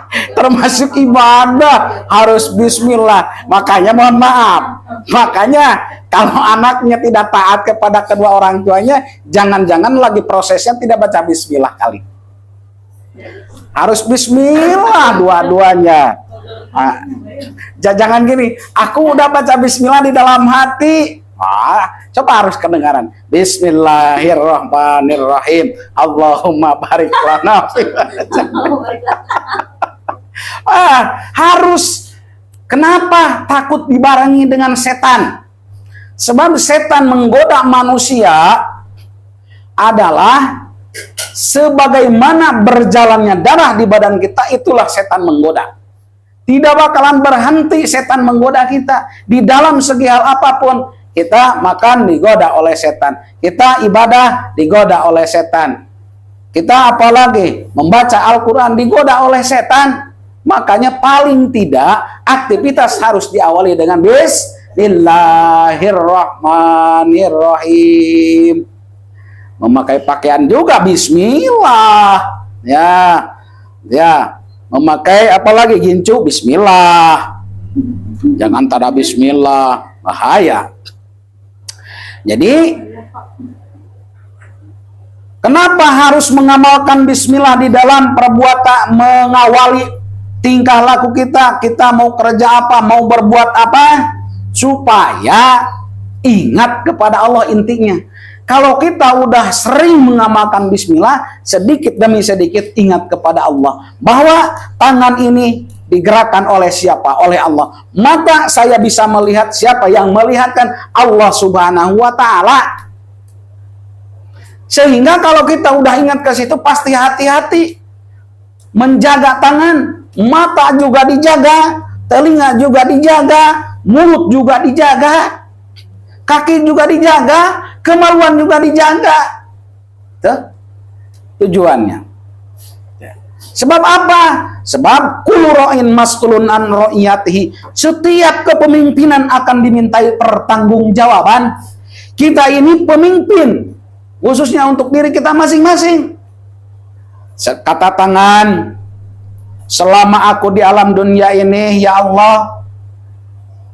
Termasuk ibadah harus Bismillah. Makanya mohon maaf. Makanya kalau anaknya tidak taat kepada kedua orang tuanya, jangan-jangan lagi prosesnya tidak baca Bismillah kali. Harus Bismillah dua-duanya. Jangan gini, aku udah baca Bismillah di dalam hati. Coba harus kedengaran. Bismillahirrahmanirrahim. Allahumma barik lana. Harus. Kenapa takut dibarengi dengan setan? Sebab setan menggoda manusia adalah sebagaimana berjalannya darah di badan kita, itulah setan menggoda. Tidak bakalan berhenti setan menggoda kita. Di dalam segi hal apapun, kita makan digoda oleh setan, kita ibadah digoda oleh setan, kita apalagi membaca Al-Quran digoda oleh setan. Makanya paling tidak aktivitas harus diawali dengan Bismillahirrahmanirrahim. Memakai pakaian juga Bismillah, ya. Memakai apalagi gincu Bismillah. Jangan tada Bismillah, bahaya. Jadi kenapa harus mengamalkan Bismillah di dalam perbuatan, mengawali tingkah laku kita? Kita mau kerja apa, mau berbuat apa, supaya ingat kepada Allah intinya. Kalau kita udah sering mengamalkan Bismillah, sedikit demi sedikit ingat kepada Allah. Bahwa tangan ini digerakkan oleh siapa? Oleh Allah. Mata saya bisa melihat, siapa yang melihatkan? Allah Subhanahu wa Ta'ala. Sehingga kalau kita udah ingat ke situ, pasti hati-hati. Menjaga tangan, mata juga dijaga, telinga juga dijaga, mulut juga dijaga, kaki juga dijaga, kemaluan juga dijaga. Tuh, tujuannya. Sebab apa? Sebab kullu ra'in mas'ulun an ra'iyatihi. Setiap kepemimpinan akan dimintai pertanggungjawaban. Kita ini pemimpin, khususnya untuk diri kita masing-masing. Kata tangan, selama aku di alam dunia ini, ya Allah,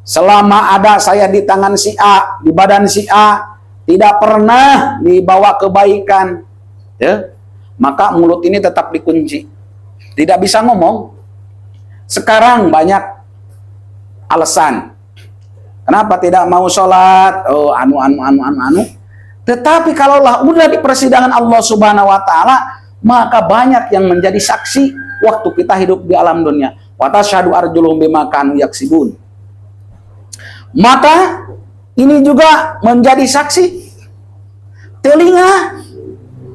selama ada saya di tangan si A, di badan si A, tidak pernah dibawa kebaikan, ya, maka mulut ini tetap dikunci, tidak bisa ngomong. Sekarang banyak alasan kenapa tidak mau sholat, oh anu. Tetapi kalaulah udah di persidangan Allah Subhanahu Wa Taala, maka banyak yang menjadi saksi waktu kita hidup di alam dunia. Wa tasyhadu arjuluhum bima kanu yaksibun. Maka ini juga menjadi saksi, telinga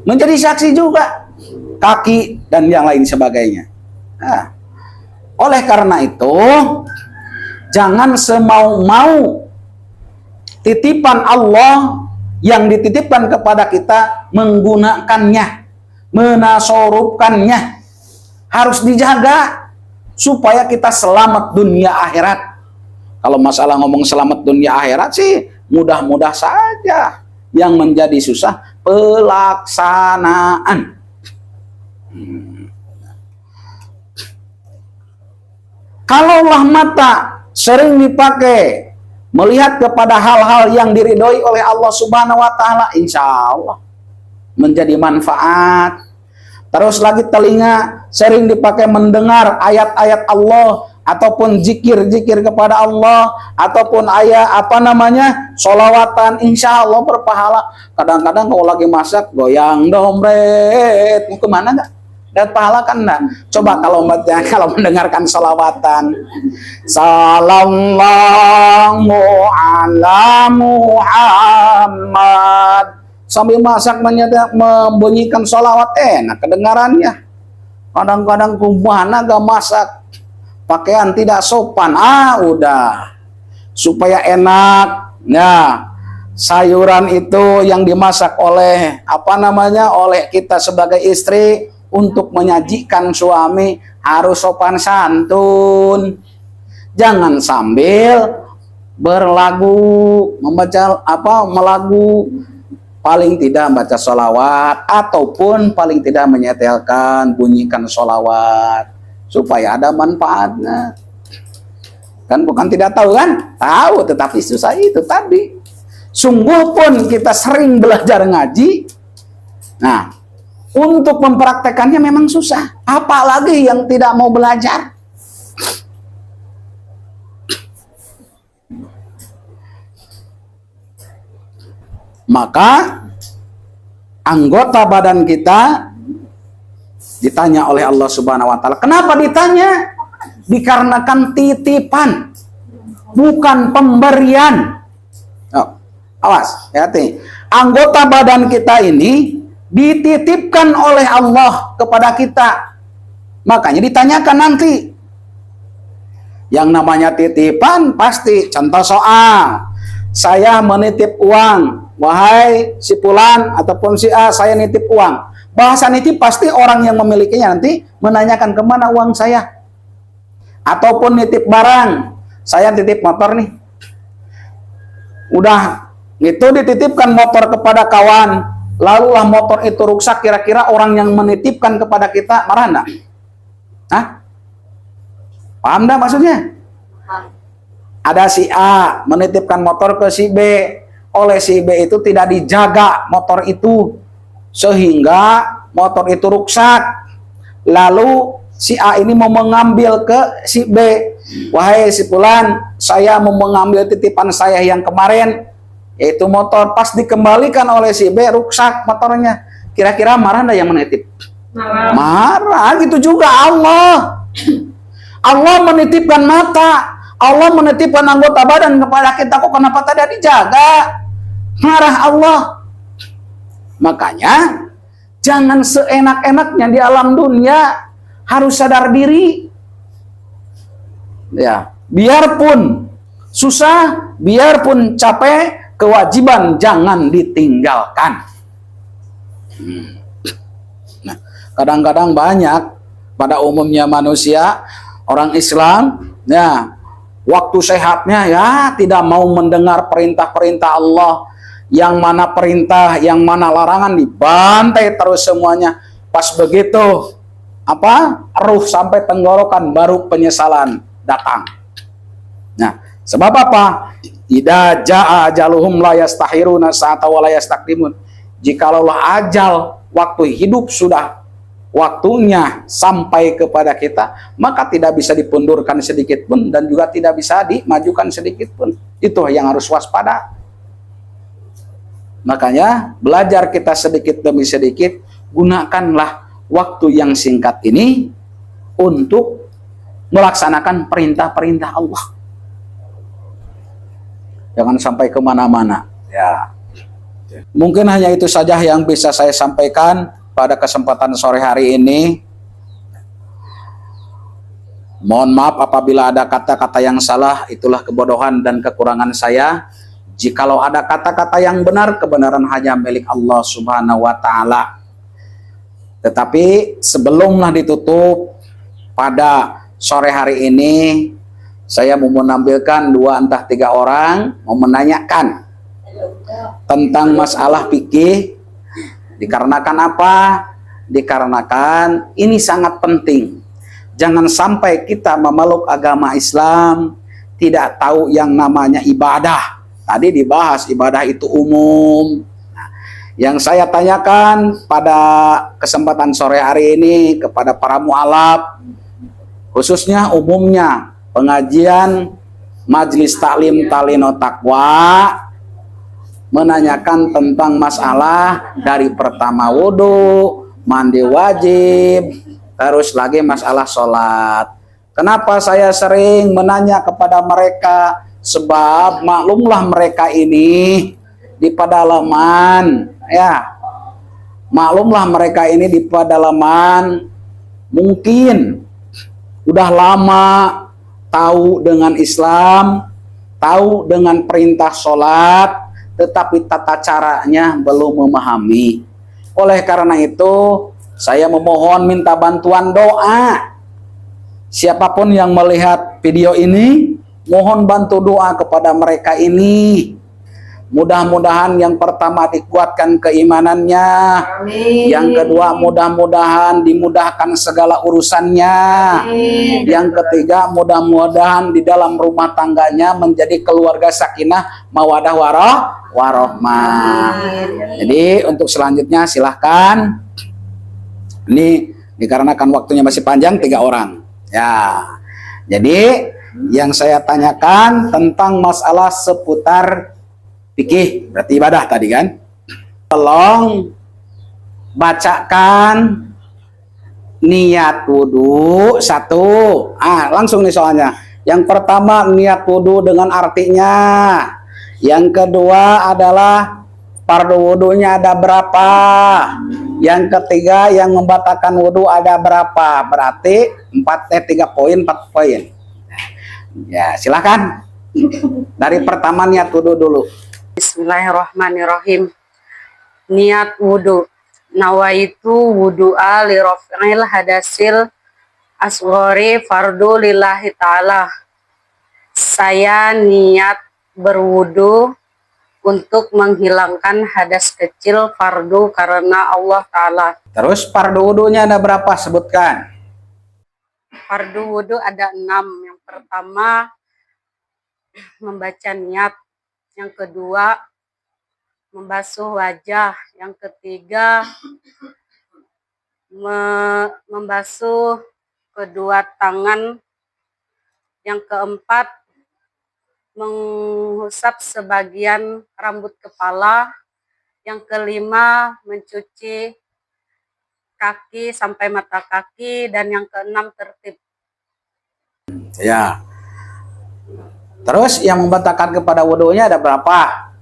menjadi saksi juga, kaki dan yang lain sebagainya. Nah, oleh karena itu, jangan semau-mau titipan Allah yang dititipkan kepada kita menggunakannya, menasorupkannya. Harus dijaga supaya kita selamat dunia akhirat. Kalau masalah ngomong selamat dunia akhirat sih mudah-mudah saja. Yang menjadi susah pelaksanaan. Kalaulah mata sering dipakai melihat kepada hal-hal yang diridhoi oleh Allah Subhanahu Wa Taala, insya Allah menjadi manfaat. Terus lagi telinga sering dipakai mendengar ayat-ayat Allah ataupun zikir-zikir kepada Allah ataupun sholawatan, insya Allah berpahala. Kadang-kadang kalau lagi masak goyang dompet, mau kemana nggak? Dan pahala kan enggak? Coba kalau mendengarkan sholawatan, sallallahu ala Muhammad, sambil masak membunyikan sholawat, enak kedengarannya. Kadang-kadang kumana gak masak, pakaian tidak sopan, udah supaya enak. Nah, sayuran itu yang dimasak oleh oleh kita sebagai istri untuk menyajikan suami harus sopan santun. Jangan sambil berlagu, melagu, paling tidak baca sholawat ataupun paling tidak menyetelkan, bunyikan sholawat supaya ada manfaatnya. Kan bukan tidak tahu kan? Tahu, tetapi susah itu tadi. Sungguh pun kita sering belajar ngaji, nah untuk mempraktekannya memang susah. Apalagi yang tidak mau belajar. Maka anggota badan kita ditanya oleh Allah Subhanahu Wa Taala. Kenapa ditanya? Dikarenakan titipan, bukan pemberian. Awas, hati. Anggota badan kita ini dititipkan oleh Allah kepada kita. Makanya ditanyakan nanti. Yang namanya titipan pasti, contoh soal. Saya menitip uang, wahai si Fulan ataupun si A, saya nitip uang. Bahasa nitip pasti orang yang memilikinya nanti menanyakan kemana uang saya. Ataupun nitip barang, saya titip motor nih. Udah itu dititipkan motor kepada kawan, lalulah motor itu rusak, kira-kira orang yang menitipkan kepada kita marah enggak? Hah? Paham enggak maksudnya? Ada si A menitipkan motor ke si B, oleh si B itu tidak dijaga motor itu sehingga motor itu rusak. Lalu si A ini mau mengambil ke si B, wahai si Fulan, saya mau mengambil titipan saya yang kemarin, yaitu motor. Pas dikembalikan oleh si B, rusak motornya. Kira-kira marah enggak yang menitip? Marah. Gitu juga Allah. Allah menitipkan mata, Allah menitipkan anggota badan kepada kita, kok kenapa tidak dijaga? Marah Allah. Makanya jangan seenak-enaknya di alam dunia, harus sadar diri. Ya, biarpun susah, biarpun capek, kewajiban jangan ditinggalkan. Nah, kadang-kadang banyak pada umumnya manusia, orang Islam, ya, waktu sehatnya ya tidak mau mendengar perintah-perintah Allah. Yang mana perintah, yang mana larangan dibantai terus semuanya. Pas begitu ruh sampai tenggorokan baru penyesalan datang. Nah, Sebab apa? Idza jaa ajaluhum la yastahiruna sa'ata wa la yastaqdimun. Jikalau ajal waktu hidup sudah waktunya sampai kepada kita, maka tidak bisa dipundurkan sedikit pun dan juga tidak bisa dimajukan sedikit pun. Itu yang harus waspada. Makanya belajar kita sedikit demi sedikit, gunakanlah waktu yang singkat ini untuk melaksanakan perintah-perintah Allah. Jangan sampai kemana-mana. Ya. Mungkin hanya itu saja yang bisa saya sampaikan pada kesempatan sore hari ini. Mohon maaf apabila ada kata-kata yang salah, itulah kebodohan dan kekurangan saya. Jikalau ada kata-kata yang benar, kebenaran hanya milik Allah Subhanahu wa Ta'ala. Tetapi sebelumlah ditutup pada sore hari ini, saya mau menampilkan 2 entah 3 orang mau menanyakan tentang masalah fikih. Dikarenakan apa? Dikarenakan ini sangat penting. Jangan sampai kita memeluk agama Islam tidak tahu yang namanya ibadah. Tadi dibahas ibadah itu umum. Yang saya tanyakan pada kesempatan sore hari ini kepada para mualaf, khususnya umumnya pengajian Majelis Taklim Talino Taqwa, menanyakan tentang masalah dari pertama wudu, mandi wajib, terus lagi masalah sholat. Kenapa saya sering menanya kepada mereka? Sebab maklumlah mereka ini di pedalaman, ya. Maklumlah mereka ini di pedalaman mungkin udah lama tahu dengan Islam, tahu dengan perintah sholat, tetapi tata caranya belum memahami. Oleh karena itu, saya memohon minta bantuan doa. Siapapun yang melihat video ini, mohon bantu doa kepada mereka ini. Mudah-mudahan yang pertama dikuatkan keimanannya. Amin. Yang kedua mudah-mudahan dimudahkan segala urusannya. Amin. Yang ketiga mudah-mudahan di dalam rumah tangganya menjadi keluarga sakinah mawadah warohmah. Jadi untuk selanjutnya silahkan. Ini dikarenakan waktunya masih panjang 3 orang. Ya. Jadi yang saya tanyakan tentang masalah seputar fikih, berarti ibadah tadi kan. Tolong bacakan niat wudu 1. Langsung nih soalnya. Yang pertama niat wudu dengan artinya. Yang kedua adalah fardu wudunya ada berapa. Yang ketiga yang membatalkan wudu ada berapa. Berarti 3 poin, 4 poin. Ya silakan. Dari pertama niat wudu dulu. Bismillahirrahmanirrahim. Niat wudu. Nawaitu wudu'a li raf'il hadasil asghari fardu lillahi ta'ala. Saya niat berwudu untuk menghilangkan hadas kecil fardu karena Allah Ta'ala. Terus fardu wudunya ada berapa? Sebutkan. Fardu wudu ada 6. Yang pertama membaca niat. Yang kedua membasuh wajah. Yang ketiga membasuh kedua tangan. Yang keempat mengusap sebagian rambut kepala. Yang kelima mencuci kaki sampai mata kaki. Dan yang keenam tertib. Ya. Terus yang membatalkan kepada wudunya ada berapa?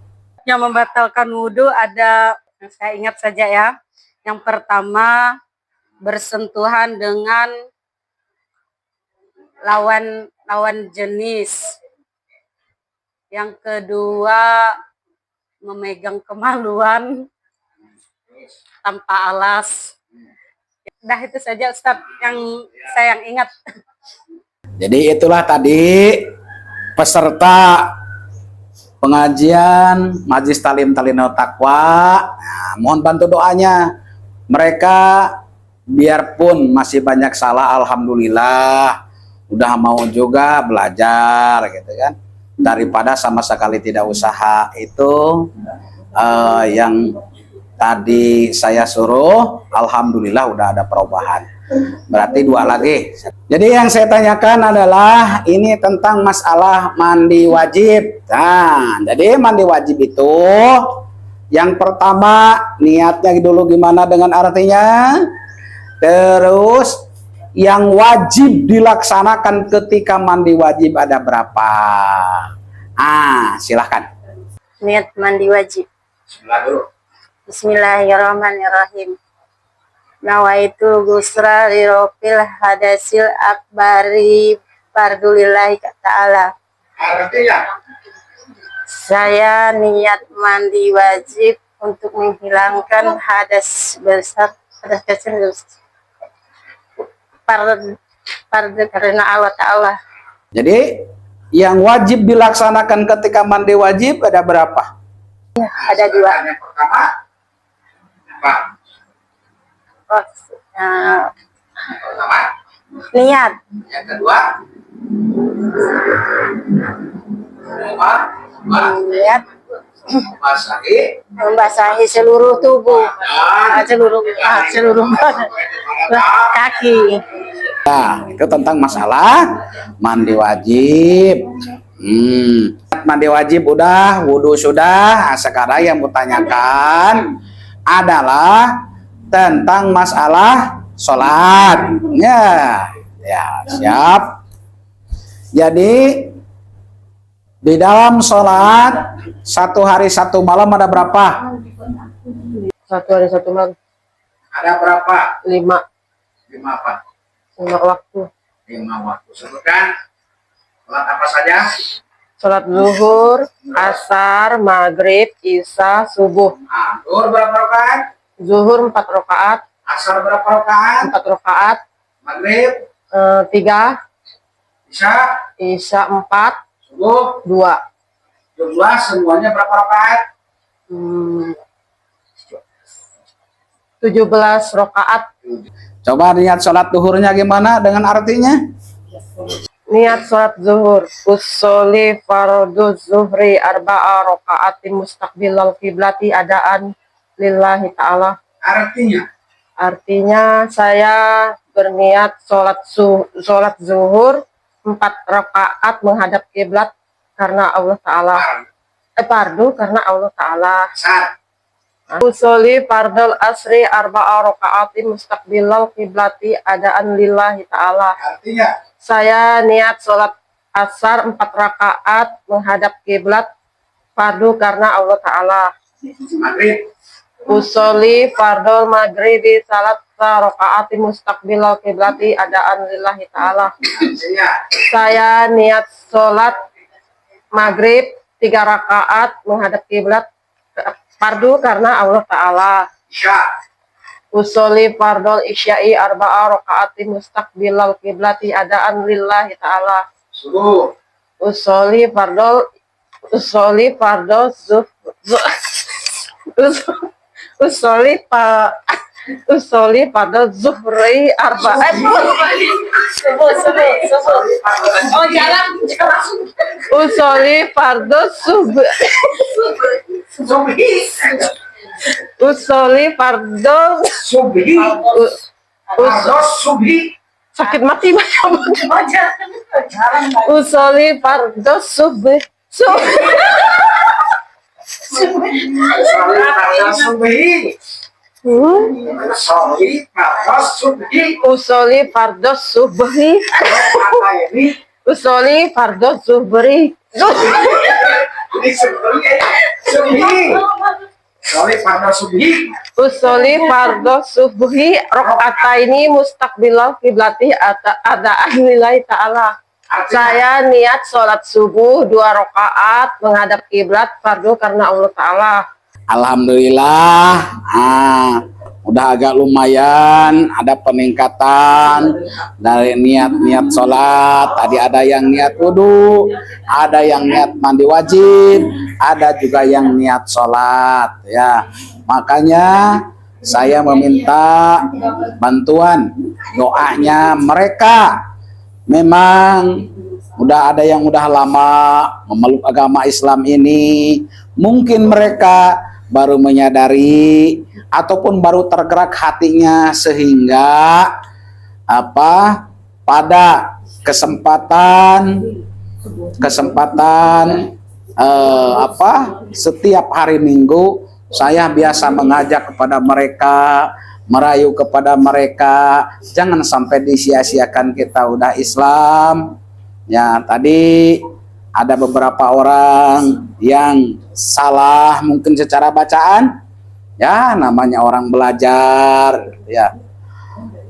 Yang membatalkan wudhu ada, saya ingat saja ya. Yang pertama bersentuhan dengan lawan jenis. Yang kedua memegang kemaluan tanpa alas. Dah itu saja Ustadz yang saya ingat. Jadi itulah tadi peserta pengajian Majelis Taklim Talino Taqwa. Nah, mohon bantu doanya. Mereka biarpun masih banyak salah, alhamdulillah udah mau juga belajar gitu kan. daripada sama sekali tidak usaha. Itu yang tadi saya suruh, alhamdulillah udah ada perubahan. Berarti 2 lagi. Jadi yang saya tanyakan adalah ini tentang masalah mandi wajib. Nah, jadi mandi wajib itu yang pertama niatnya dulu gimana dengan artinya. Terus yang wajib dilaksanakan ketika mandi wajib ada berapa? Silahkan. Niat mandi wajib. Bismillah dulu. Bismillahirrahmanirrahim. Nawaitu gusra lirofil hadasil akbari fardulillahi ta'ala. Artinya Saya niat mandi wajib untuk menghilangkan hadas besar, hadas kecil, fardu karena Allah Ta'ala. jadi yang wajib dilaksanakan ketika mandi wajib ada berapa? Ada 2. Yang pertama apa? Pertama, Niat. yang kedua Niat membasahi seluruh tubuh, seluruh kaki. Nah, itu tentang masalah mandi wajib. Mandi wajib udah, wudhu sudah. Sekarang yang bertanyakan adalah tentang masalah sholat. Ya, siap. Jadi di dalam sholat 1 hari 1 malam ada berapa? 1 hari 1 malam. Ada berapa? 5 apa? waktu. 5 waktu. Sebutkan sholat apa saja? Sholat zuhur, asar, maghrib, isya, subuh. Zuhur berapa rakaat? Zuhur 4 rakaat, Asar berapa rakaat? 4 rakaat, Maghrib, 3, Isya, isya 4, subuh, 2. jumlah semuanya berapa rakaat? 17 rakaat. Coba lihat sholat duhurnya gimana dengan artinya? Niat sholat zuhur, usolli fardhu zuhri arba'a rakaati mustaqbilal kiblati adaan lillahi ta'ala. Artinya saya berniat sholat zuhur 4 rakaat menghadap kiblat karena Allah Ta'ala. Fardu karena Allah Ta'ala. Usolli fardal asri arba'a rakaati mustaqbilal kiblati adaan lillahi ta'ala. Artinya Saya niat sholat asar 4 rakaat menghadap kiblat fardu karena Allah Ta'ala. maghrib, Usolli fardol maghribi salat rakaati mustaqbilal kiblati adaan lillahi ta'ala. artinya Saya niat sholat maghrib 3 rakaat menghadap kiblat fardu karena Allah Ta'ala. Isya, Usolli fardol isya'i arba'a rakaati mustaqbilal kiblati adaan lillahi ta'ala. subuh, Usolli fardol usolli fardol zuhri arba'at. Usolli fardol Usolli fardol subhi, subhi, sakit mati macam Usolli fardol subhi subhi, Usolli fardol subhi Usolli fardol zuhri Usolli fardol subhi rakaataini mustaqbilal kiblati adaan lillahi ta'ala. Saya niat sholat subuh 2 rakaat menghadap kiblat fardu karena Allah Ta'ala. Alhamdulillah, udah agak lumayan, ada peningkatan dari niat-niat sholat. Tadi ada yang niat wudhu, ada yang niat mandi wajib, ada juga yang niat sholat. Ya, makanya saya meminta bantuan doanya mereka. Memang udah ada yang udah lama memeluk agama Islam ini, mungkin mereka baru menyadari ataupun baru tergerak hatinya sehingga pada kesempatan setiap hari Minggu saya biasa mengajak kepada mereka, merayu kepada mereka, jangan sampai disia-siakan kita udah Islam. Ya, tadi ada beberapa orang yang salah mungkin secara bacaan, ya namanya orang belajar, ya.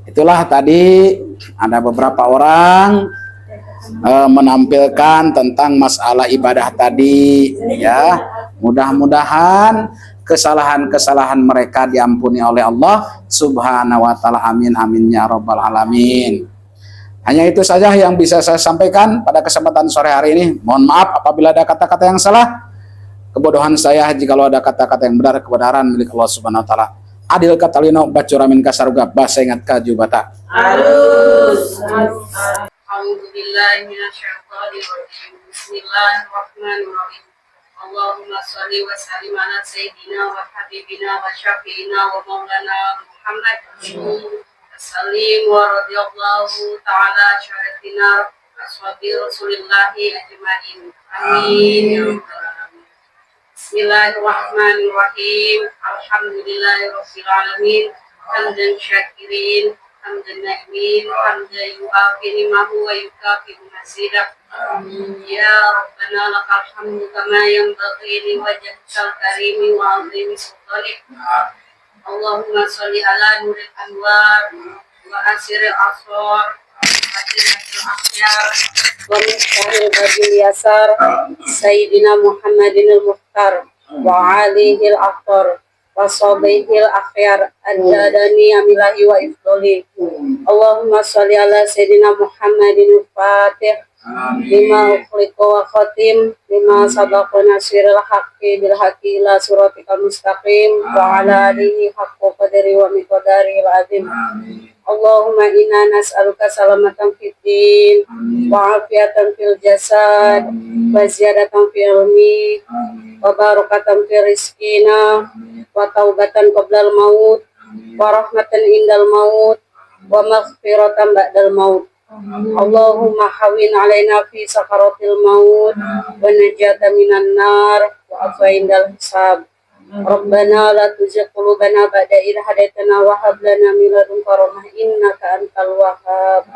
Itulah tadi ada beberapa orang menampilkan tentang masalah ibadah tadi, ya. Mudah-mudahan kesalahan-kesalahan mereka diampuni oleh Allah Subhanahu wa taala. Amin amin ya rabbal alamin. Hanya itu saja yang bisa saya sampaikan pada kesempatan sore hari ini. Mohon maaf apabila ada kata-kata yang salah. Kebodohan saya jikalau ada kata-kata yang benar, kebenaran milik Allah Subhanahu wa taala. Adil katalino bacura min kasaruga bahasa ingat kaju bata. Alhamdulillahi minasyaitonir rajim. Bismillahirrahmanirrahim. Allahumma shalli wa sallim ala sayyidina wa habibina wa syafi'ina wa maulana Muhammad. Salim wa radhiyallahu ta'ala syaratina ashabi Rasulillahi ajma'in. Amin ya rabbal alamin. Bismillahirrahmanirrahim. Alhamdulillahirabbil alamin. Hamdan syakirin, hamdan na'imin, hamdan yu'afi ni'mahu wa yukafi mazidah. Ya Rabbana lakal hamdu kama yanbaghi li wajhikal karimi wa 'azimi sultanik. Allahumma sholli ala nuril anwar wa asiril asrar hatimatil akhyar wa miftahil babil yasar Sayyidina Muhammadin al-Muhtar wa alihil akhtar wa sabihil akhyar ad-dadani amilahi wa ifdoli. Allahumma sholli ala Sayyidina Muhammadin al-Fatih lima ukhliqa wa khatim lima sabaqa nasiril haqqi bil haqqi ila suratikal mustaqim wa ala alihi haqqa qadri wa miqdari al-azim. Allahumma inna nas'aluka salamatan fid din wa afiatan fil jasad wa ziyadatan fil ilmi wa barakatan fil rizqina wa taubatan qablal maut wa rahmatan indal maut wa maghfiratan ba'dal maut. Allahumma hawin alaina fi sakaratil maut wa najata minan nar wa afa indal hisab. Rabbana la tuzigh qulubana ba'da idh hadaitana wa hab lana min ladunka rahmah innaka antal wahhab.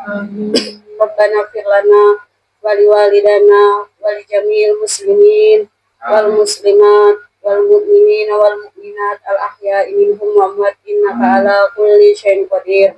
Rabbana ighfir lana wa liwalidana wa li jami'il muslimin wal muslimat wal mu'minin wal mu'minat al ahya'i minhum wa amwat innaka ala kulli syai'in qadir.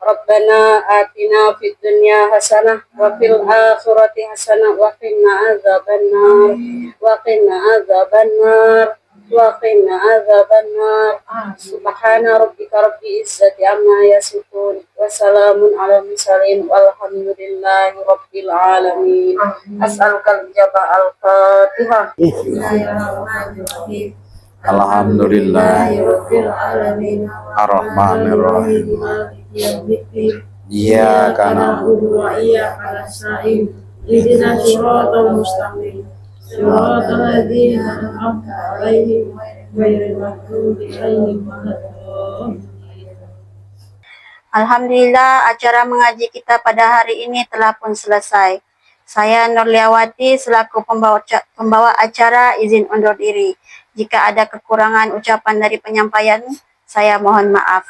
Rabbana atina fid dunya hasanah wa fil akhirati hasanah wa qina adzabannar wa qina adzabannar wa qina adzabannar. Subhana rabbika rabbil izzati amma yasifun wa salamun ala mursalin walhamdulillahi rabbil alamin. As'alukal ijabah al-Fatihah. Bismillahirrahmanirrahim. Alhamdulillahirabbil alamin. arrahmanirrahim. Iyyaka na'budu wa iyyaka nasta'in. Ihdinas siratal mustaqim. Siratal ladzina an'amta 'alaihim ghairil maghdubi 'alaihim waladdallin. Alhamdulillah, acara mengaji kita pada hari ini telah pun selesai. Saya Nurliawati selaku pembawa acara izin undur diri. Jika ada kekurangan ucapan dari penyampaian, saya mohon maaf.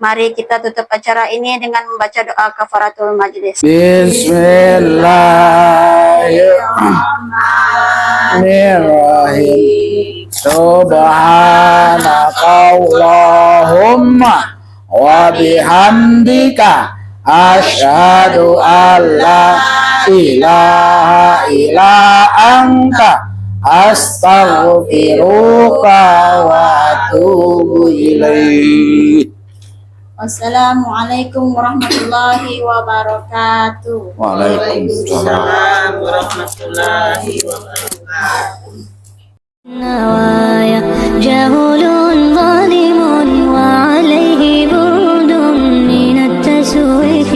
Mari kita tutup acara ini dengan membaca doa kafaratul majlis. Bismillahirrahmanirrahim. Subhanakallahumma wa bihamdika asyhadu an la ilaha illa anta astaghfiruka wa atubu ilaik. Wassalamualaikum warahmatullahi wabarakatuh. Waalaikumsalam. نوايا جهل ظالم وعليه برد من التسويف